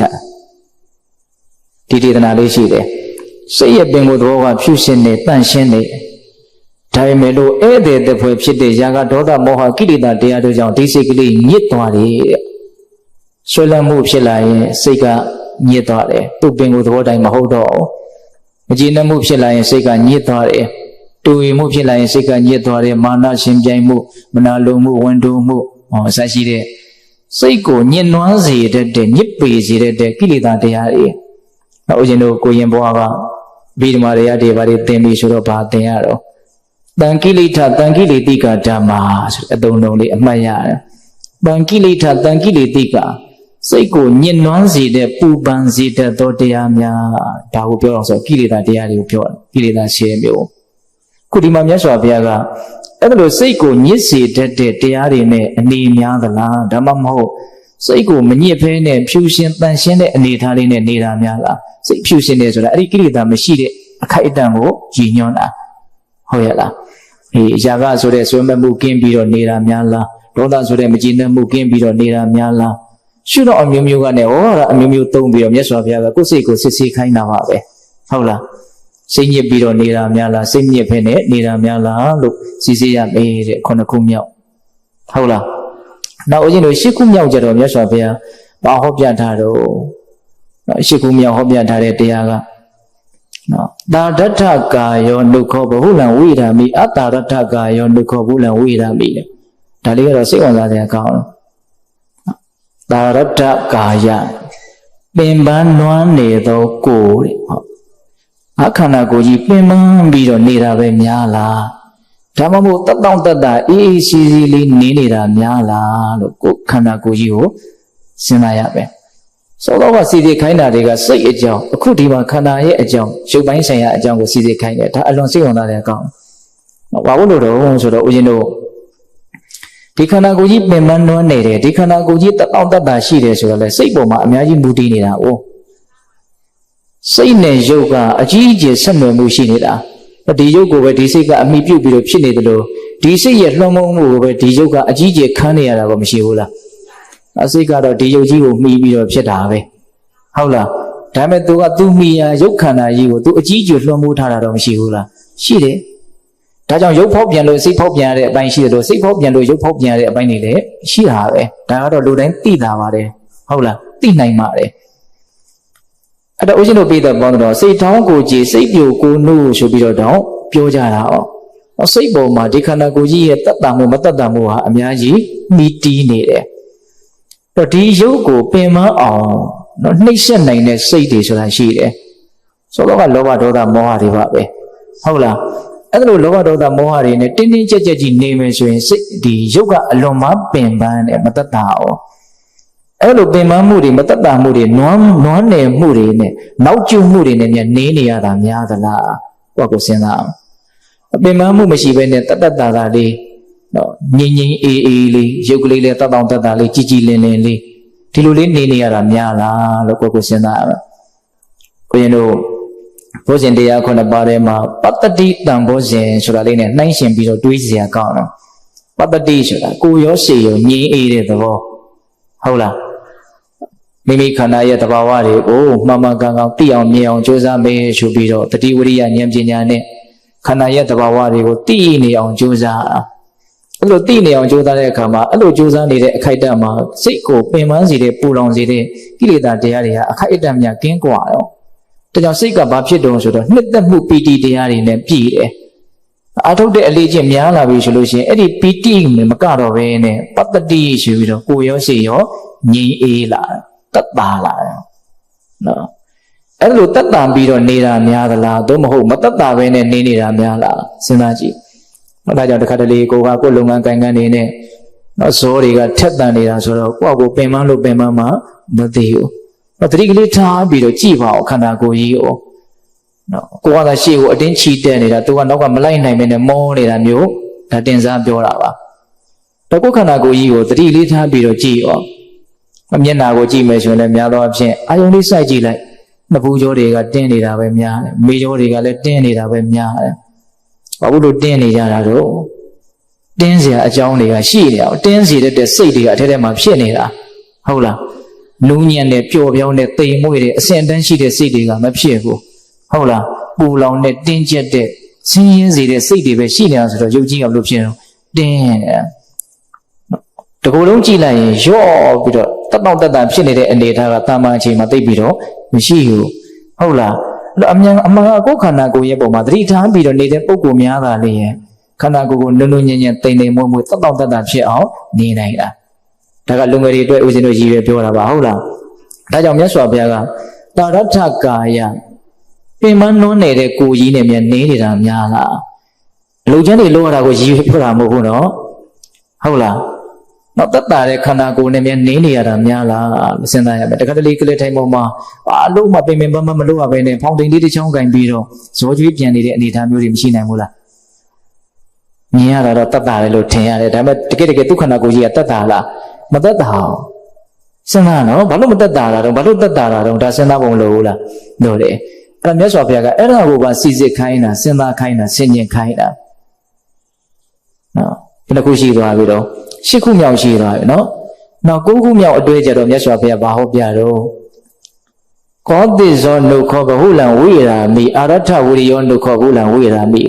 ဒီဒေသနာလေးရှိတယ်စိတ်ရဲ့ပင်ကိုယ်သောကဖြူရှင်နေတန့်ရှင်းနေ ဒါပေမဲ့လို့ဧည့်သည်တစ်ဖွဲ့ဖြစ်တဲ့ຢာကဒေါသမောဟကိလေသာတရားတို့ကြောင့်ဒီစိတ်ကလေးညစ်သွားတယ်တဲ့ဆွဲလန်းမှုဖြစ်လာရင်စိတ်ကညစ်သွားတယ်သူ့ပင်ကိုယ်သဘောတိုင်းမဟုတ်တော့ဘူးမကျေနပ်မှုဖြစ်လာရင်စိတ်ကညစ်သွားတယ်တူရီမှုဖြစ်လာရင်စိတ်ကညစ်သွားတယ်မာနရှင်ပြိုင်မှုမနာလိုမှုဝန်တိုမှုအစရှိတဲ့စိတ်ကိုညှဉ်းနှွမ်းစေတတ်တဲ့ညစ်ပေစေတတ်တဲ့ကိလေသာတရားတွေဦးဇင်းတို့ကိုရင်ဘွားကဗိဓမာတရားတွေဘာတွေသင်ပြီးဆိုတော့ဘာသင်ရတော့တန်ကိလေသာတန်ကိလေတိကဓမ္မာဆိုအသုံးလုံးလေးအမှတ်ရတယ်တန်ကိလေသာတန်ကိလေတိကစိတ်ကိုညှဉ်းနှွမ်းစေတဲ့ပူပန်စေတတ်သောတရားများဒါကိုပြောအောင်ဆိုကိလေသာတရားတွေကိုပြောတယ်ကိလေသာ10မျိုးခုဒီမှာမြတ်စွာဘုရားကအဲ့ဒါလို့စိတ်ကိုညစ်စေတတ်တဲ့တရားတွေနဲ့အနေများသလားဒါမှမဟုတ်စိတ်ကိုမညစ်ဖဲနဲ့ဖြူရှင်တန်ရှင်းတဲ့အနေထားလေးနဲ့နေတာများလားစိတ်ဖြူရှင်တယ်ဆိုတာအဲ့ဒီကိလေသာမရှိတဲ့အခိုက်အတန့်ကိုရည်ညွှန်းတာဟုတ်ရဲ့လားရာဂဆိုတဲ့ဆွေးမဲ့မှုကင်းပြီးတော့နေတာများလားဒေါသဆိုတဲ့မကျေနပ်မှုကင်းပြီးတော့နေတာများလားရှုတော့အမျိုးမျိုးကနေဟောတာအမျိုးမျိုးသုံးပြီးတော့မြတ်စွာဘုရားကကိုယ်စိတ်ကိုစစ်ဆေးခိုင်းတာပါပဲဟုတ်လားစိတ်ညစ်ပြီးတော့နေတာများလားစိတ်ညစ်ဖဲနဲ့နေတာများလားလို့စီစစ်ရမယ်တဲ့9ခုမြောက်ဟုတ်လားနောက်ဦးဇင်းတို့10ခုမြောက်ကြတော့မြတ်စွာဘုရားဘာဟောပြထားတော့10ခုမြောက်ဟောပြထားတဲ့တရားကနော်တာဒဋ္ဌကာယောနုခောဘဟုလံဝိဓာမိအတာဒဋ္ဌကာယောနုခောဘဟုလံဝိဓာမိတဲ့ဒါလေးကတော့စိတ်ဝင်စားစရာကောင်းတာဒဋ္ဌကာယပင်ပန်းနွမ်းနေသောကိုယ်တဲ့ဟုတ်အခန္ဓာကိုယ်ကြီးပင်ပန်းပြီးတော့နေတာပဲများလားဒါမှမဟုတ်တတောင့်တတအေးအေးစီစီလေးနေနေတာများလားလို့ကိုယ်ခန္ဓာကိုယ်ကြီးကိုစဉ်းစားရပဲစောတော့ကစီစီခိုင်းတာတွေကစိတ်အကြောင်းအခုဒီမှာခန္ဓာရဲ့အကြောင်းရုပ်ပိုင်းဆိုင်ရာအကြောင်းကိုစီစီခိုင်းတယ်ဒါအလွန်စိတ်ဝင်စားတဲ့အကောင်းဘာလို့လို့တော့ဆိုတော့ဦးဇင်းတို့ဒီခန္ဓာကိုယ်ကြီးပင်ပန်းနွမ်းနေတယ်ဒီခန္ဓာကိုယ်ကြီးတတောင့်တတရှိတယ်ဆိုတော့လေစိတ်ပေါ်မှာအများကြီးမူတည်နေတာ哦စိတ်နဲ့ရုပ်ကအကြီးအကျယ်ဆက်နွယ်မှုရှိနေတာဒီရုပ်ကိုပဲဒီစိတ်ကအမိပြုတ်ပြီးတော့ဖြစ်နေတယ်လို့ဒီစိတ်ရဲ့လွှမ်းမိုးမှုကိုပဲဒီရုပ်ကအကြီးအကျယ်ခံနေရတာကိုမရှိဘူးလားအစိတ်ကတော့ဒီရုပ်ကြီးကိုမှီပြီးတော့ဖြစ်တာပဲဟုတ်လားဒါပေမဲ့သူမှီရာရုပ်ခန္ဓာကြီးကိုသူအကြီးအကျယ်လွှမ်းမိုးထားတာတော့မရှိဘူးလားရှိတယ်ဒါကြောင့်ရုပ်ဖောက်ပြန်လို့စိတ်ဖောက်ပြန်ရတဲ့အပိုင်းရှိတယ်လို့စိတ်ဖောက်ပြန်လို့ရုပ်ဖောက်ပြန်ရတဲ့အပိုင်းတွေလည်းရှိတာပဲဒါကတော့လူတိုင်းသိတာပါတယ်ဟုတ်လားသိနိုင်ပါတယ်အဲ့တော့ဦးဇင်းတို့ပြည်သက်ပေါင်းတော့စိတ်ထောင်းကိုကြည်စိတ်ပြိုကိုနှုတ်ဆိုပြီးတော့ပြောကြတာဩစိတ်ပေါ်မှာဒီခန္ဓာကိုယ်ကြီးရဲ့တတ်တာမှုမတတ်တာမှုဟာအများကြီးမိတီးနေတယ်တော့ဒီရုပ်ကိုပင်မအောင်နော်နှိမ့်ဆက်နိုင်တဲ့စိတ်တွေဆိုတာရှိတယ်ဆိုတော့ကလောဘဒေါသမောဟတွေပါပဲဟုတ်လားအဲ့ဒါလိုလောဘဒေါသမောဟတွေနဲ့တင်းတင်းကြပ်ကြပ်ကြီးနေမယ်ဆိုရင်စိတ်ဒီရုပ်ကအလွန်မှပင်ပန်းတယ်မတတ်တာဩအဲ့လိုပင်ပန်းမှုတွေမတတ်တာမှုတွေနွမ်းနယ်မှုတွေနဲ့နောက်ကျမှုတွေနဲ့နေနေရတာများသလားကိုယ့်ကိုစဉ်းစားအောင်ပင်ပန်းမှုမရှိဘဲနဲ့တတ်တာလေးနော်ငြိမ်ငြိမ်အေးအေးလေးရုပ်ကလေးလေးတတ်တာလေးကြည်ကြည်လင်းလင်းလေးဒီလိုလေးနေရတာများလားလို့ကိုယ့်ကိုစဉ်းစားအောင်ကိုရင်တို့ဘုဇင်တရား9ပါးထဲမှာပတ္တတိတံဘောဇင်ဆိုတာလေးနဲ့နှိုင်းရှင်ပြီးတော့တွေးစရာကောင်းတော့ပတ္တတိဆိုတာကိုယ်ရောစိတ်ရောငြိမ်အေးတဲ့သဘောဟုတ်လားမိမိခန္ဓာရဲ့သဘာဝတွေကိုမှန်မှန်ကန်ကန်သိအောင်မြင်အောင်ကြိုးစားမယ်ဆိုပြီးတော့တတိဝရိယဉာဏ်ပညာနဲ့ခန္ဓာရဲ့သဘာဝတွေကိုသိနေအောင်ကြိုးစားအဲ့လိုသိနေအောင်ကြိုးစားတဲ့အခါမှာအဲ့လိုကြိုးစားနေတဲ့အခိုက်အတန့်မှာစိတ်ကိုပင်ပန်းစေတဲ့ပူလောင်စေတဲ့ကိလေသာတရားတွေဟာအခိုက်အတန့်များကင်းကွာတော့ဒါကြောင့်စိတ်ကဘာဖြစ်တုံဆိုတော့နှစ်သက်မှုပီတိတရားတွေနဲ့ပြည့်တယ်အာထုတ်တဲ့အလေးချင်းများလာပြီဆိုလို့ရှိရင်အဲ့ဒီပီတိမကတော့ဘဲနဲ့ပတ္တတိဆိုပြီးတော့ကိုယ်ရောစိတ်ရောငြိမ်အေးလာတတ်တာလာနော်အဲ့လိုတတ်တာပြီးတော့နေတာများသလားသို့မဟုတ်မတတ်တာပဲနဲ့နေနေတာများလားစဉ်းစားကြည့်ဒါကြောင့်တစ်ခါတလေကိုယ်လုပ်ငန်းကိုင်ငန်းနေနဲ့နော်ဇောတွေကထက်တန်နေတာဆိုတော့ကိုယ့်ကိုပင်ပန်းလို့ပင်ပန်းမှမသိဘူးတတိကလေးထားပြီးတော့ကြည့်ပါဦးခန္ဓာကိုယ်ကြီးကိုနော်ကိုယ်ကရှေ့ကိုအတင်းချီတက်နေတာသူကနောက်ကမလိုက်နိုင်မနဲ့မောနေတာမျိုးဒါတင်စားပြောတာပါတော့ကိုယ်ခန္ဓာကိုယ်ကြီးကိုတတိလေးထားပြီးတော့ကြည့်အောင်မျက်နာကိုကြည့်မယ်ဆိုရင်လည်းများသောအားဖြင့်အာယုံလေးစိုက်ကြည့်လိုက်နှစ်ဖူးကြောတွေကတင်းနေတာပဲများတယ်မေကြောတွေကလည်းတင်းနေတာပဲများတယ်ဘာလို့တင်းနေကြတာတော့တင်းเสียအကြောင်းတွေကရှိနေအောင်တင်းစီတဲ့စိတ်တွေကအထက်ထဲမှာဖြစ်နေတာဟုတ်လားနူးညံ့တဲ့ပျော်ပြောင်းတဲ့တိမ်မွေ့တဲ့အစင်တန်းရှိတဲ့စိတ်တွေကမဖြစ်ဘူးဟုတ်လားပူလောင်တဲ့တင်းကျပ်တဲ့ ဆင်းရဲစေတဲ့စိတ်တွေပဲရှိနေတာဆိုတော့ယုတ်ကြည်ကဘလို့ဖြစ်တော့တင်းတကူလုံးကြည့်လိုက်ရင်ရော့ပြီးတော့တက်တာဖြစ်နေတဲ့အနေအထားကတာမန်အချိန်မှာသိပြီးတော့မရှိဘူးဟုတ်လားအဲ့တော့အမှန်ကိုယ်ခန္ဓာကိုယ်ရဲ့ပုံမှာသတိထားပြီးတော့နေတဲ့ပုံကိုများတာလေရဲ့ခန္ဓာကိုယ်ကိုနုံနုံညံ့ညံ့တိမ်တိမ်မွေ့မွေ့တက်ဖြစ်အောင်နေနိုင်တာဒါကလူငယ်တွေအတွက်ဦးဇင်းတို့ရည်ရွယ်ပြောတာပါဟုတ်လားဒါကြောင့်မြတ်စွာဘုရားကတာရထကာယပင်မနှွန်းနေတဲ့ကိုကြီးနဲ့မြန်နေနေတာများလားအလုံချမ်းတွေလောရတာကိုရည်ရွယ်ပြောတာမဟုတ်ဘူးနော်ဟုတ်လားနောက်တက်တာတဲ့ခန္ဓာကိုယ်နဲ့မြန်နေနေရတာများလားမစင်သားရမယ်တခါတလေကလေးထိုင်ပေါ်မှာအလုံးမပင်ပန်းမလို့ရပဲနဲ့ဖောင်တိန်လေးတစ်ချောင်းကင်ပြီးတော့ဇောကျွေးပြန်နေတဲ့အနေအထားမျိုးတွေမရှိနိုင်ဘူးလားမြင်ရတာတော့တက်တာတယ်လို့ထင်ရတယ်ဒါပေမဲ့တကယ်ဒုက္ခနာကိုကြီးကတက်တာလားမတက်တာအောင်စဉ်းစားနော်ဘာလို့မတက်တာလားတော့ဘာလို့တက်တာလားတော့ဒါစဉ်းစားပုံလို့လားလို့လေအဲ့ဒါမြတ်စွာဘုရားကအဲ့ဒါကိုပါစီစစ်ခိုင်းတာစဉ်းစားခိုင်းတာဆင်ញင်ခိုင်းတာနော်ဒီတစ်ခုရှိသွားပြီတော့၈ခုမြောက်ရှိသွားပြီနော်နောက်၉ခုမြောက်အတွဲကြတော့မြတ်စွာဘုရားဘာဟောပြတော့ကောတိဇောနုခောဘဟုလံဝိရာမိအာရထဝိရိယောနုခောဘဟုလံဝိရာမိ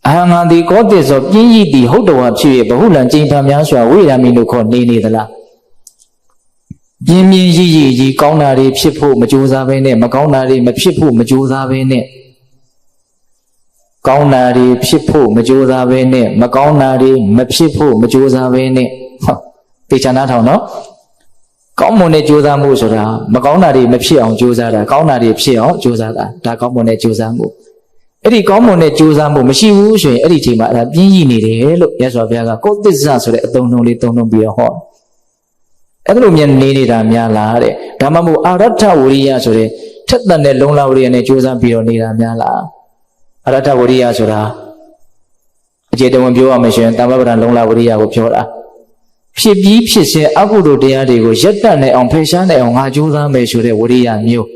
အဟံငါသည်ကောတိဇောပြင်းရည်သည်ဟုတ်တော်ဖြစ်၍ဘဟုလံကျိန်ဖန်များစွာဝိရာမိနုခောနေသလားပြင်းရည်ကောင်းတာတွေဖြစ်ဖို့မကြိုးစားဘဲနဲ့မကောင်းတာတွေမဖြစ်ဖို့မကြိုးစားဘဲနဲ့ကောင်းတာတွေဖြစ်ဖို့မကြိုးစားဘဲနဲ့မကောင်းတာတွေမဖြစ်ဖို့မကြိုးစားဘဲနဲ့တေချာနာထောင်နော်ကောင်းမွန်တဲ့ကြိုးစားမှုဆိုတာမကောင်းတာတွေမဖြစ်အောင်ကြိုးစားတာကောင်းတာတွေဖြစ်အောင်ကြိုးစားတာဒါကောင်းမွန်တဲ့ကြိုးစားမှုအဲ့ဒီကောင်းမွန်တဲ့ကြိုးစားမှုမရှိဘူးဆိုရင်အဲ့ဒီအချိန်မှာအဲ့ဒါပြင်းရည်နေတယ်လို့ရသော်ဘုရားကကိုယ်သစ္စာဆိုတဲ့အသုံးနှုန်းလေးသုံးနှုန်းပြီးတော့ဟောအဲ့ဒါလိုမြန်နေနေတာများလားတဲ့ဒါမှမဟုတ်အာရထဝရိယဆိုတဲ့ထက်သန်တဲ့လုံလဝရိယနဲ့ကြိုးစားပြီးတော့နေတာများလားအာရထဝရိယဆိုတာအကျေတဝန်ပြောရမယ်ဆိုရင်တမ္ပပဒံလုံလဝရိယကိုပြောတာဖြစ်ပြီးဖြစ်စဉ်အကုသိုလ်တရားတွေကိုရပ်တန့်နိုင်အောင်ဖယ်ရှားနိုင်အောင်ငါကြိုးစားမယ်ဆိုတဲ့ဝရိယမျိုး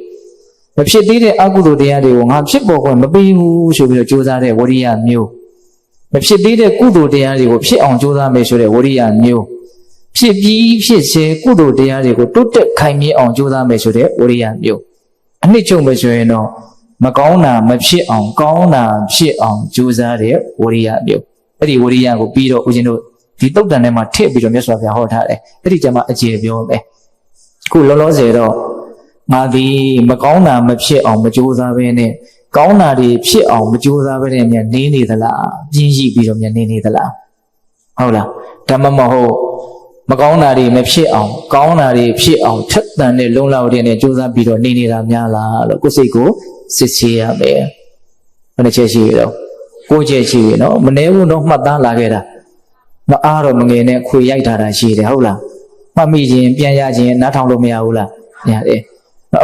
မဖြစ်သေးတဲ့အကုသိုလ်တရားတွေကိုငါဖြစ်ပေါ်ခွင့်မပေးဘူးဆိုပြီးတော့ကြိုးစားတဲ့ဝရိယမျိုးမဖြစ်သေးတဲ့ကုသိုလ်တရားတွေကိုဖြစ်အောင်ကြိုးစားမယ်ဆိုတဲ့ဝရိယမျိုးဖြစ်ပြီးဖြစ်စဉ်ကုသိုလ်တရားတွေကိုတိုးတက်ခိုင်မြဲအောင်ကြိုးစားမယ်ဆိုတဲ့ဝရိယမျိုးအနှစ်ချုပ်မယ်ဆိုရင်တော့မကောင်းတာမဖြစ်အောင်ကောင်းတာဖြစ်အောင်ကြိုးစားတဲ့ဝရိယမျိုးအဲ့ဒီဝရိယကိုပြီးတော့ဦးဇင်းတို့ဒီတုတ်တန်ထဲမှာထည့်ပြီးတော့မြတ်စွာဘုရားဟောထားတယ်အဲ့ဒီကျမှအခြေပြောမယ်ခုလောလောဆယ်တော့ငါဒီမကောင်းတာမဖြစ်အောင်မကြိုးစားဘဲနဲ့ကောင်းတာတွေဖြစ်အောင်မကြိုးစားဘဲနဲ့မြန်နေနေသလားပြင်းရှိပြီးတော့မြန်နေနေသလားဟုတ်လားဓမ္မမဟုတ်မကောင်းတာတွေမဖြစ်အောင်ကောင်းတာတွေဖြစ်အောင်ထက်သန်တဲ့လုံလောက်တဲ့နဲ့ကြိုးစားပြီးတော့နေနေတာများလားလို့ကိုယ်စိတ်ကိုစစ်ဆေးရမယ်ဘယ်နှချက်ရှိပြီတော့ကိုယ်ချက်ရှိပြီနော်မနေဘူးတော့မှတ်သားလာခဲ့တာမအားတော့မငယ်နဲ့ခွေရိုက်ထားတာရှိတယ်ဟုတ်လားမှတ်မိခြင်းပြန်ရခြင်းနားထောင်လို့မရဘူးလားရတယ်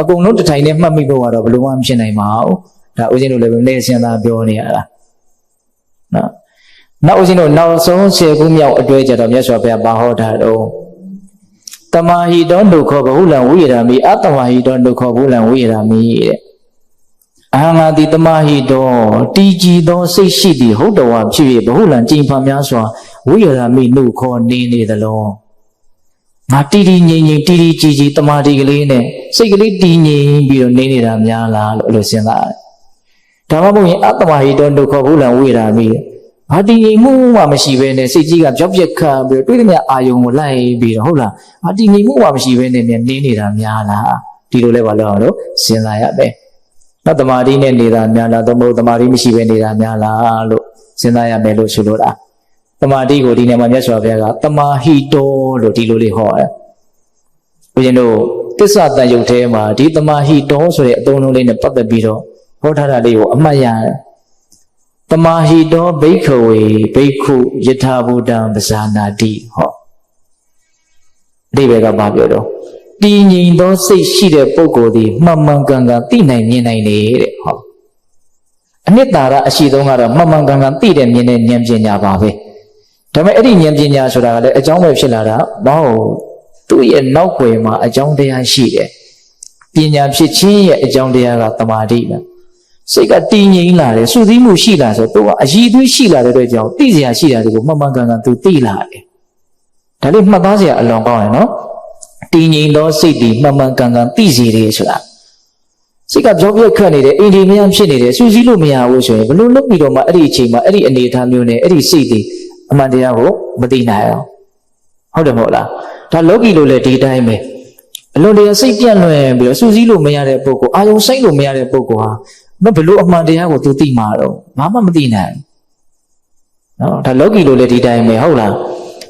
အကုန်လုံးတစ်ထိုင်နဲ့မှတ်မိဖို့ကတော့ဘယ်လိုမှမဖြစ်နိုင်ပါဘူးဒါဦးဇင်းတို့လည်းနေစဉ်းစားပြောနေရတာနော်နောက်ဦးဇင်းတို့နောက်ဆုံး10ခုမြောက်အတွဲကြတော့မြတ်စွာဘုရားပါဟောထားတော့တမဟိတောဒုက္ခဘဟုလံဝိရာမိအတမဟိတောဒုက္ခဘဟုလံဝိရာမိတဲ့အဟံငါတိတမဟိတောတီကြည်သောစိတ်ရှိသည်ဟုတ်တော်ဖြစ်၍ဘဟုလံကျင့်ဖန်များစွာဝိရာမိနှုတ်ခေါ်နေသလောငါတီငြိမ်တီကြည်တမာတိကလေးနဲ့စိတ်ကလေးတည်ငြိမ်ပြီးတော့နေနေတာများလားလို့အဲ့လိုစဉ်းစားတယ်ဒါမှမဟုတ်ရင်အတ္တမဟိတောဒုက္ခဘုလံဝိရာမိဘာတည်ငြိမ်မှုမှမရှိဘဲနဲ့စိတ်ကြီးကပြောက်ပြက်ခတ်ပြီးတော့တွေးသမျှအာယုံကိုလိုက်ပြီးတော့ဟုတ်လားဘာတည်ငြိမ်မှုမှမရှိဘဲနဲ့နေနေတာများလားဒီလိုလဲပါလို့အောင်လို့စဉ်းစားရမယ်နောက်တမာတိနဲ့နေတာများလားသို့မဟုတ်တမာတိမရှိဘဲနေတာများလားလို့စဉ်းစားရမယ်လို့ဆိုလိုတာတမာတိကိုဒီနေ့မှာမြတ်စွာဘုရားကတမာဟိတောလို့ဒီလိုလေးဟောတယ်။ဦးဇင်းတို့သစ္စာတန်ယုတ်ထဲမှာဒီတမာဟိတောဆိုတဲ့အသုံးလုံးလေးနဲ့ပတ်သက်ပြီးတော့ဟောထားတာလေးကိုအမှတ်ရတယ်။တမာဟိတောဘိက္ခဝေဘိက္ခုယထာဘုဒ္ဓံပဇာနာတိဟောအဓိပ္ပာယ်ကဘာပြောတော့တည်ငြိမ်သောစိတ်ရှိတဲ့ပုဂ္ဂိုလ်ဒီမှန်မှန်ကန်ကန်သိနိုင်မြင်နိုင်နေတဲ့ဟောအနှစ်သာရအရှိဆုံးကတော့မှန်မှန်ကန်ကန်သိတဲ့မြင်တဲ့ဉာဏ်ပညာပါပဲဒါပေမဲ့အဲ့ဒီဉာဏ်ပညာဆိုတာကလည်းအကြောင်းပဲဖြစ်လာတာဘာလို့သူ့ရဲ့နောက်ွယ်မှာအကြောင်းတရားရှိတယ်ပညာဖြစ်ခြင်းရဲ့အကြောင်းတရားကတမာတိပဲစိတ်ကတည်ငြိမ်လာတယ်စုစည်းမှုရှိလာဆိုတော့သူကအရည်အသွေးရှိလာတဲ့အတွက်ကြောင့်သိစရာရှိတာတွေကိုမှန်မှန်ကန်ကန်သူသိလာတယ်ဒါလေးမှတ်သားစရာအလွန်ကောင်းတယ်နော်တည်ငြိမ်သောစိတ်ဒီမှန်မှန်ကန်ကန်သိစေတယ်ဆိုတာ စိတ်ကကြောက်ပြက်ခတ်နေတယ်အိမ်ဒီမရဖြစ်နေတယ်စူးစီးလို့မရဘူးဆိုရင်ဘလို့လုပ်ပြီးတော့မှအဲ့ဒီအချိန်မှာအဲ့ဒီအနေအထားမျိုးနဲ့အဲ့ဒီစိတ်တွေအမှန်တရားကိုမသိနိုင်အောင်ဟုတ်တယ်မဟုတ်လားဒါလောကီလိုလည်းဒီတိုင်းပဲအလွန်တရာစိတ်ပြန့်လွင်ပြီးတော့စူးစီးလို့မရတဲ့ပုဂ္ဂိုလ်အာယုံစိတ်လို့မရတဲ့ပုဂ္ဂိုလ်ဟာဘယ်လိုအမှန်တရားကိုသူသိမှာတော့ဘာမှမသိနိုင်နော်ဒါလောကီလိုလည်းဒီတိုင်းပဲဟုတ်လား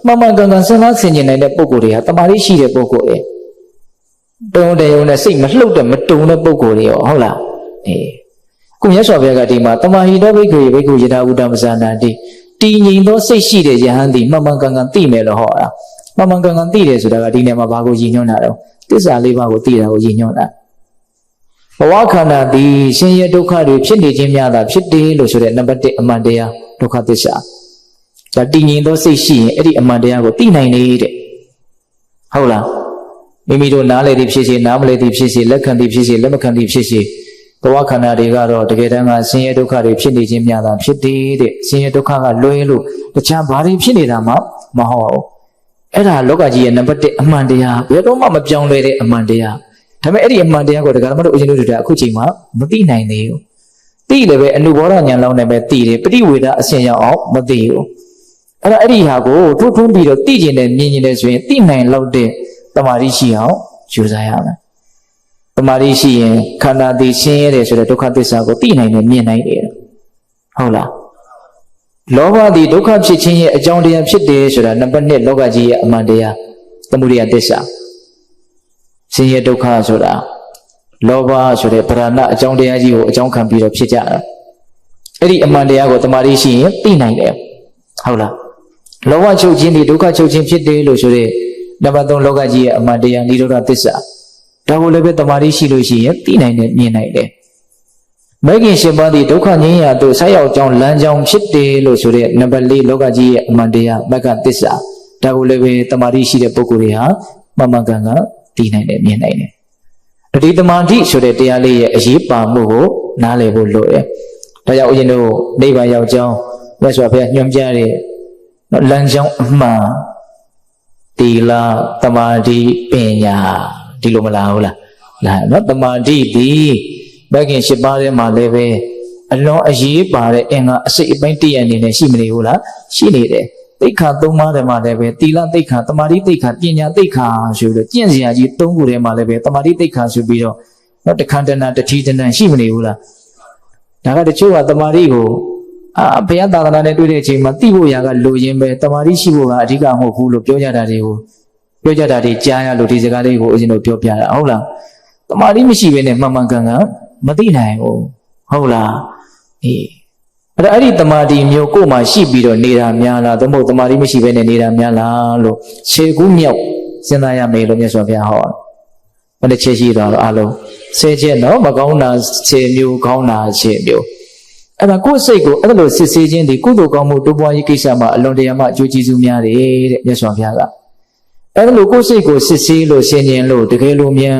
မှန်မှန်ကန်ကန်စဉ်းစားဆင်ခြင်နိုင်တဲ့ပုဂ္ဂိုလ်တွေဟာတမာတိရှိတဲ့ပုဂ္ဂိုလ်တွေတုံးတယ်ုံနဲ့စိတ်မလှုပ်တဲ့မတုံတဲ့ပုဂ္ဂိုလ်တွေရောဟုတ်လားခုမြတ်စွာဘုရားကဒီမှာတမာဟိတောဘိက္ခုဘိက္ခုယထာဥဒ္ဓမဇာနာတိတည်ငြိမ်သောစိတ်ရှိတဲ့ယဟန်သည်မှန်မှန်ကန်ကန်သိမယ်လို့ဟောတာမှန်မှန်ကန်ကန်သိတယ်ဆိုတာကဒီနေရာမှာဘာကိုရည်ညွှန်းတာတော့သစ္စာလေးပါးကိုသိတာကိုရည်ညွှန်းတာဘဝခန္ဓာသည်ရှင်ရဲ့ဒုက္ခတွေဖြစ်နေခြင်းများတာဖြစ်တယ်လို့ဆိုတဲ့နံပါတ်1အမှန်တရားဒုက္ခသစ္စာဒါတည်ငြိမ်သောစိတ်ရှိရင်အဲ့ဒီအမှန်တရားကိုသိနိုင်နေတဲ့ဟုတ်လားမိမိတို့နားလေသည်ဖြစ်စေနားမလဲသည်ဖြစ်စေလက်ခံသည်ဖြစ်စေလက်မခံသည်ဖြစ်စေဘဝခန္ဓာတွေကတော့တကယ်တမ်းကဆင်းရဲဒုက္ခတွေဖြစ်နေခြင်းများတာဖြစ်တယ်တဲ့ဆင်းရဲဒုက္ခကလွဲလို့တခြားဘာတွေဖြစ်နေတာမှမဟုတ်ဘူးအဲ့ဒါလောကကြီးရဲ့နံပါတ်1အမှန်တရားဘယ်တော့မှမပြောင်းလဲတဲ့အမှန်တရားဒါပေမဲ့အဲ့ဒီအမှန်တရားကိုတရားဓမ္မတို့ဦးဇင်းတို့တွေအခုချိန်မှာမသိနိုင်သေးဘူးသိလည်းပဲအနုဘောဓဉာဏ်လောက်နဲ့ပဲသိတယ်ပဋိဝေဒအဆင့်ရောက်အောင်မသိဘူးအဲ့တော့အဲ့ဒီဟာကိုထွန်းပြီးတော့သိကျင်တယ်မြင်ကျင်တယ်ဆိုရင်သိနိုင်လောက်တဲ့တမာတိရှိအောင်ကြိုးစားရမယ်တမာတိရှိရင်ခန္ဓာသိရှင်းရတယ်ဆိုတဲ့ဒုက္ခသစ္စာကိုသိနိုင်တယ်မြင်နိုင်တယ်ဟုတ်လားလောဘသည်ဒုက္ခဖြစ်ခြင်းရဲ့အကြောင်းတရားဖြစ်တယ်ဆိုတာနံပါတ်1လောကကြီးရဲ့အမှန်တရားသမုဒယသစ္စာဆင်းရဲဒုက္ခဆိုတာလောဘဆိုတဲ့ပရဏအကြောင်းတရားကြီးကိုအကြောင်းခံပြီးတော့ဖြစ်ကြတာအဲ့ဒီအမှန်တရားကိုတမာတိရှိရင်သိနိုင်တယ်ဟုတ်လားလောဘချုပ်ခြင်းဒီဒုက္ခချုပ်ခြင်းဖြစ်တယ်လို့ဆိုတဲ့နံပါတ်3လောကကြီးရဲ့အမှန်တရားនិရောဓသစ္စာဒါကိုလည်းပဲတမာတိရှိလို့ရှိရင်သိနိုင်တယ်မြင်နိုင်တယ်မဂ္ဂင်၈ပါးဒီဒုက္ခငြိမ်းရာသို့ဆက်ရောက်ကြောင်းလမ်းကြောင်းဖြစ်တယ်လို့ဆိုတဲ့နံပါတ်4လောကကြီးရဲ့အမှန်တရားမဂ္ဂသစ္စာဒါကိုလည်းပဲတမာတိရှိတဲ့ပုဂ္ဂိုလ်တွေဟာမှန်မှန်ကန်ကန်သိနိုင်တယ်မြင်နိုင်တယ်ဒီတမာတိဆိုတဲ့တရားလေးရဲ့အရေးပါမှုကိုနားလည်ဖို့လိုတယ်ဒါကြောင့်ဦးဇင်းတို့နိဗ္ဗာန်ရောက်ကြောင်းမြတ်စွာဘုရားညွှန်ပြတဲ့လမ်းကြောင်းအမှန်သီလတမာတိပညာဒီလိုမလားဟုတ်လားလားနော်တမာတိဒီမဂ္ဂင်၈ပါးထဲမှာလည်းပဲအလွန်အရေးပါတဲ့အင်္ဂါအစိတ်အပိုင်းတည့်ရအနေနဲ့ရှိမနေဘူးလားရှိနေတယ်သိက္ခာ၃ပါးထဲမှာလည်းပဲသီလသိက္ခာတမာတိသိက္ခာပညာသိက္ခာဆိုပြီးတော့ကျင့်စရာကြီး၃ခုထဲမှာလည်းပဲတမာတိသိက္ခာဆိုပြီးတော့နော်တခန္ဓနာတတိတဏရှိမနေဘူးလားဒါကတချို့ကတမာတိကိုဘုရားသာသနာနဲ့တွေ့တဲ့အချိန်မှာသိဖို့ရာကလိုရင်းပဲတမာတိရှိဖို့ကအဓိကမဟုတ်ဘူးလို့ပြောကြတာတွေကြားရလို့ဒီစကားလေးကိုဦးဇင်းတို့ပြောပြတာဟုတ်လားတမာတိမရှိဘဲနဲ့မှန်မှန်ကန်ကန်မသိနိုင်ဘူးဟုတ်လားအဲ့ဒီတမာတိမျိုးကိုယ်မှာရှိပြီးတော့နေတာများလားသို့မဟုတ်တမာတိမရှိဘဲနဲ့နေတာများလားလို့ခြေကူးမြောက်စဉ်းစားရမယ်လို့မြတ်စွာဘုရားဟောဘယ်နှချက်ရှိသွားတော့အလုံး10ချက်နော်မကောင်းတာ10မျိုးကောင်းတာ10မျိုးအဲ့ဒါကိုယ်စိတ်ကိုအဲ့လိုစစ်ဆေးခြင်းဒီကုသိုလ်ကောင်းမှုတိုးပွားရေးကိစ္စမှာအလွန်တရာမှအကျိုးကျေးဇူးများတယ်တဲ့မြတ်စွာဘုရားကအဲ့လိုကိုယ်စိတ်ကိုစစ်ဆေးလို့ဆင်ခြင်လို့တကယ်လို့မြန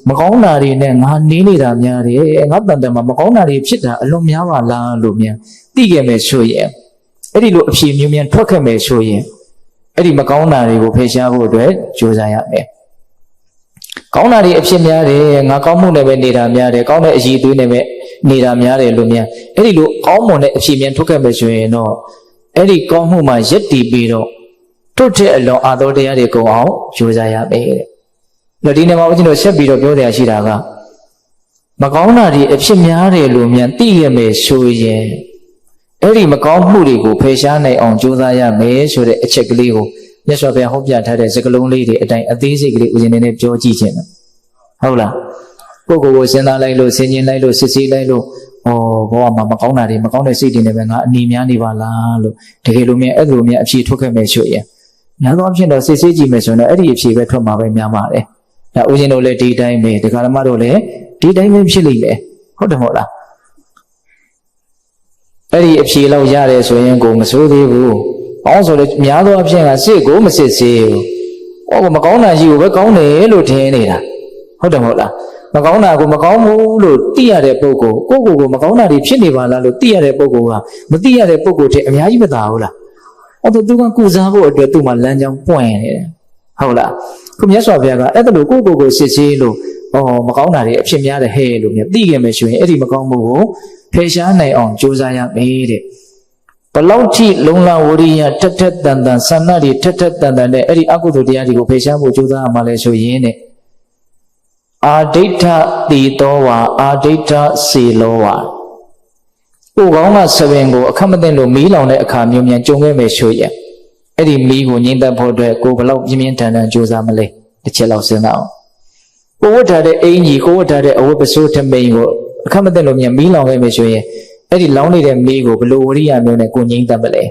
်မကောင်းတာတွေနဲ့ငါနေနေတာများတယ်ငါတန်တန်မှာမကောင်းတာတွေဖြစ်တာအလွန်များပါလားလို့မြန်သိခဲ့မယ်ဆိုရင်အဲ့ဒီလိုအဖြေမျိုးမြန်ထွက်ခဲ့မယ်ဆိုရင်အဲ့ဒီမကောင်းတာတွေကိုဖယ်ရှားဖို့အတွက်ကြိုးစားရမယ်ကောင်းတာတွေအဖြစ်များတယ်ငါကောင်းမှုနဲ့ပဲနေတာများတယ်ကောင်းတဲ့အရေးသွေးနဲ့ပဲနေတာများတယ်လို့မြန်အဲ့ဒီလိုကောင်းမွန်တဲ့အဖြစ်မြန်ထွက်ခဲ့မယ်ဆိုရင်တော့အဲ့ဒီကောင်းမှုမှာယက်တည်ပြီးတော့ထုတ်တဲ့အလွန်အာသောတရားတွေကုန်အောင်ကြိုးစားရမယ်တဲ့ဒီနေ့မှာဦးဇင်းတို့ဆက်ပြီးတော့ပြောတရားရှိတာကမကောင်းတာတွေအဖြစ်များတယ်လို့မြန်သိရမယ်ဆိုရင်အဲ့ဒီမကောင်းမှုတွေကိုဖယ်ရှားနိုင်အောင်ကြိုးစားရမယ်ဆိုတဲ့အချက်ကလေးကိုမြတ်စွာဘုရားဟောပြထားတဲ့စကားလုံးလေးတွေအတိုင်းအသေးစိတ်ကလေးဦးဇင်းနဲ့ပြောကြည့်ခြင်းဟုတ်လားကိုယ့်ကိုယ်ကိုစဉ်းစားလိုက်လို့ဆင်ခြင်လိုက်လို့စစ်ဆေးလိုက်လို့ဘဝမှာမကောင်းတာတွေမကောင်းတဲ့စိတ်တွေနဲ့ပဲငါအနေများနေပါလားလို့တကယ်လို့မြန်အဲ့လိုမြန်အဖြေထွက်ခဲ့မယ်ဆိုရင်များသောအားဖြင့်တော့စစ်ဆေးကြည့်မယ်ဆိုရင်အဲ့ဒီအဖြေပဲထွက်မှာပဲများပါတယ်ဒါဦးဇင်းတို့လည်းဒီတိုင်းပဲဒကာဓမ္မတို့လည်းဒီတိုင်းပဲဖြစ်လိမ့်မယ်ဟုတ်တယ်မဟုတ်လားအဲ့ဒီအဖြေလောက်ရတယ်ဆိုရင်ကိုမစိုးသေးဘူး။အောင်းဆိုတော့များသောအားဖြင့်ကစစ်ကိုမစစ်စေဘူး။ဟောမကောင်းတာကြီးကိုပဲကောင်းတယ်လို့ထင်နေတာ။ဟုတ်တယ်မဟုတ်လား။မကောင်းတာကိုမကောင်းဘူးလို့သိရတဲ့ပုဂ္ဂိုလ်ကိုယ့်ကိုယ်ကိုမကောင်းတာတွေဖြစ်နေပါလားလို့သိရတဲ့ပုဂ္ဂိုလ်ကမသိရတဲ့ပုဂ္ဂိုလ်တွေအများကြီးမသာဘူးလား။အဲ့တော့သူကကုစားဖို့အတွက်သူ့မှာလမ်းကြောင်းပွင့်နေတယ်။ဟုတ်လား။ခုမြတ်စွာဘုရားကအဲ့ဒါလို့ကိုယ့်ကိုယ်ကိုစစ်ဆေးလို့ မကောင်းတာတွေအဖြစ်များတယ်ဟဲ့လို့မြတ်သိခဲ့မယ်ဆိုရင်အဲ့ဒီမကောင်းမှုကိုဖယ်ရှားနိုင်အောင်ကြိုးစားရမယ်တဲ့ဘလောက်ထိလုံလဝရိယထက်ထက်တန်တန်ဆန္ဒတွေထက်ထက်တန်တန်နဲ့အဲ့ဒီအကုသိုလ်တရားတွေကိုဖယ်ရှားဖို့ကြိုးစားရမှာလဲဆိုရင်တဲ့အာဒိဋ္ဌတိတောဝါအာဒိဋ္ဌစေလောဝါကိုကောင်းကဆပင်ကိုအခက်မသိလို့မီးလောင်တဲ့အခါမျိုးမြန်ကြုံခဲ့မယ်ဆိုရင်အဲ့ဒီမီးကိုငြိမ်းသက်ဖို့အတွက်ကိုဘလောက်ပြင်းပြင်းထန်ထန်ကြိုးစားမလဲတစ်ချက်လောက်စဉ်းစားအောင်ကိုဝတ်ထားတဲ့အင်ကြီးကိုဝတ်ထားတဲ့အဝတ်ပစိုးထမိန်ကိုအခက်မသိလို့မြန်မီးလောင်ခဲ့မယ်ဆိုရင်အဲ့ဒီလောင်းနေတဲ့မီးကိုဘလို့ဝရိယမျိုးနဲ့ကိုငြိမ်းသက်မလဲ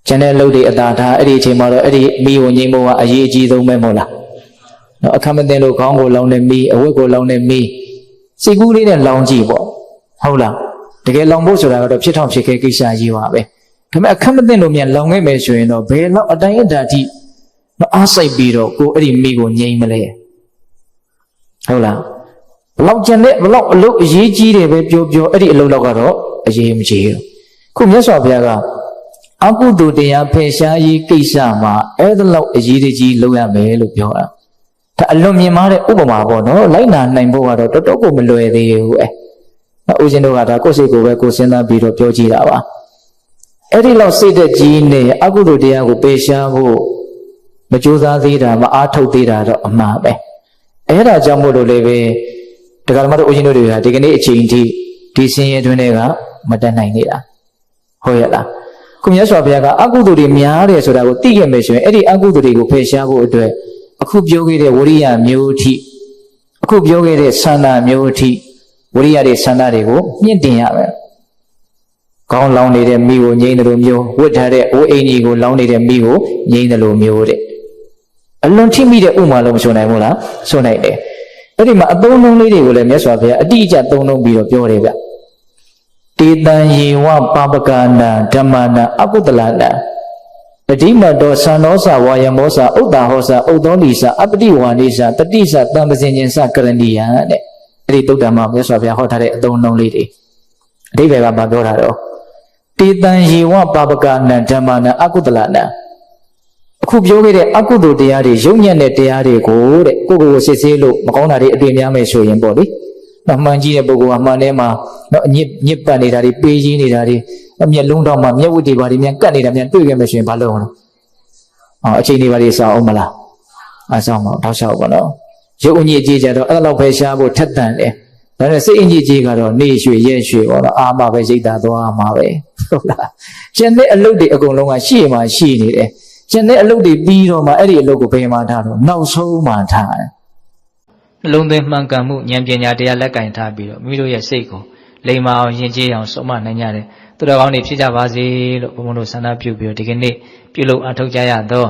ကျန်တဲ့လှုပ်တွေအသာထားအဲ့ဒီအချိန်မှာတော့အဲ့ဒီမီးကိုငြိမ်းဖို့ကအရေးအကြီးဆုံးပဲမဟုတ်လားနော်အခက်မသိလို့ခေါင်းကိုလောင်းတဲ့မီးအဝတ်ကိုလောင်းတဲ့မီးစိတ်ကူးလေးနဲ့လောင်းကြည့်ပေါ့ဟုတ်လားတကယ်လောင်ဖို့ဆိုတာကတော့ဖြစ်ထောင်ဖြစ်ခဲ့ကိစ္စကြီးပါပဲဒါပေမဲ့အခက်မသိလို့မြန်လောင်ခဲ့မယ်ဆိုရင်တော့ဘယ်လောက်အတိုင်းအတာထိနော်အားစိတ်ပြီးတော့ကိုအဲ့ဒီမိကိုငြိမ်းမလဲဟုတ်လားဘလောက်ကျန်တဲ့ဘလောက်အလုပ်အရေးကြီးတယ်ပဲပြောအဲ့ဒီအလုပ်တော့ကတော့အရေးမကြီးဘူးခုမြတ်စွာဘုရားကအကုသိုလ်တရားဖယ်ရှားရေးကိစ္စမှာအဲ့ဒါလောက်အရေးကြီးလုပ်ရမယ်လို့ပြောတာဒါအလွန်မြင်မာတဲ့ဥပမာပေါ့နော်လိုက်နာနိုင်ဖို့ကတော့တော်တော်ကိုမလွယ်သေးဘူးဦးဇင်းတို့ကဒါကိုယ်စိတ်ကိုပဲကိုယ်စဉ်းစားပြီးတော့ပြောကြည့်တာပါအဲ့ဒီလောက်စိတ်သက်ကြီးနဲ့အကုသိုလ်တရားကိုပယ်ရှားဖို့မကြိုးစားသေးတာမအားထုတ်သေးတာတော့အမှားပဲအဲ့ဒါကြောင့်မို့လို့လည်းပဲတရားဓမ္မတို့ဦးဇင်းတို့တွေကဒီကနေ့အချိန်ထိဒီဆင်းရဲတွင်တွေကမတတ်နိုင်နေတာဟုတ်ရဲ့လားခုမြတ်စွာဘုရားကအကုသိုလ်တွေများတယ်ဆိုတာကိုသိခဲ့မယ်ဆိုရင်အဲ့ဒီအကုသိုလ်တွေကိုဖယ်ရှားဖို့အတွက်အခုပြောခဲ့တဲ့ဝရိယမျိုးအထိအခုပြောခဲ့တဲ့ဆန္ဒမျိုးအထိဝရိယတွေဆန္ဒတွေကိုမြင့်တင်ရမယ်။ခေါင်းလောင်းနေတဲ့မိကိုငြိမ်းတယ်လို့မျိုးဝတ်ထားတဲ့အိုးအိမ်ကြီးကိုလောင်းနေတဲ့မိကိုငြိမ်းတယ်လို့မျိုးတဲ့အလွန်ထိမိတဲ့ဥမာလုံးမဆိုနိုင်ဘူးလားဆိုနိုင်တယ်။အဲ့ဒီမှာအသုံးနှုန်းလေးတွေကိုလည်းမြတ်စွာဘုရားအတိအကျသုံးနှုန်းပြီးတော့ပြောတယ်ဗျ။တေတံယေဝပါပကနာဓမ္မနာအကုတလနာပတိမတောသံသောသဝါယမောသဥဒ္ဒါဟောသဥဒ္ဒောလိသအပတိဝါနိသတတိသတံပစင်ခြင်းသကရဏီယတဲ့အဲ့ဒီတုတ်တံမှာမြတ်စွာဘုရားဟောထားတဲ့အသုံးအနှုန်းလေးတွေအဓိပ္ပာယ်ကဘာပြောတာတော့တေတံယေဝပါပကနာဓမ္မနာအကုတလနာအခုပြောခဲ့တဲ့အကုသိုလ်တရားတွေယုံညံ့တဲ့တရားတွေကိုတဲ့ကိုယ့်ကိုယ်စစ်ဆေးလို့မကောင်းတာတွေအတွေ့များမယ်ဆိုရင်ပေါ့လေနော်မှန်ကြီးတဲ့ပုဂ္ဂိုလ်ကမှန်ထဲမှာနော်ညစ်ပတ်နေတာတွေပေးကြီးနေတာတွေမျက်လုံးတော့မှမျက်ဝတ်တွေဘာတွေများကတ်နေတာများတွေ့ခဲ့မယ်ဆိုရင်ဘာလုပ်အောင်လဲအချိန်တွေဘာတွေစောင်းအောင်မလားစောင်းမအောင်တောက်လျှောက်ပါနော်ရုပ်အညစ်အကြေးကြတော့အဲ့လောက်ပဲရှားဖို့ထက်တန်တယ်ဒါနဲ့စိတ်အညစ်အကြေးကတော့နေရွှေရဲရွှေပေါ့နော်အာမပဲရိတ်တာသွားမှာပဲဟုတ်လားကျန်တဲ့အလုပ်တွေအကုန်လုံးကရှေ့မှာရှိနေတယ်ကျန်တဲ့အလုပ်တွေပြီးတော့မှအဲ့ဒီအလုပ်ကိုဘယ်မှာထားတော့နောက်ဆုံးမှထားတယ်နှလုံးသွင်းမှန်ကန်မှုဉာဏ်ပညာတရားလက်ကင်ထားပြီးတော့မိမိတို့ရဲ့စိတ်ကိုလိမ္မာအောင်ယဉ်ကျေးအောင်ဆုံးမနိုင်ကြတယ်သူတော်ကောင်းတွေဖြစ်ကြပါစေလို့ဘုန်းဘုန်းတို့ဆန္ဒပြုပြီးတော့ဒီကနေ့ပြုလုပ်အထောက်ကြရသော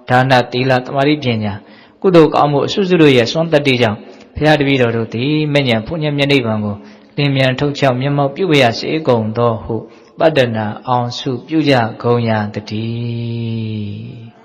ဒါနသီလသမာဓိပညာကုသိုလ်ကောင်းမှုအစွတ်စွတ်တို့ရဲ့စွမ်းတတ္တိကြောင့်ဘုရားတပည့်တော်တို့သည်မဉ္ဇဉ်ဘုညံမျက်နှိပ်ပံကိုလင်းမြန်ထုတ်ချောက်မျက်မှောက်ပြုရစေကုန်သောဟုပတ္တနာအောင်စုပြုကြကုန်ရာတည်း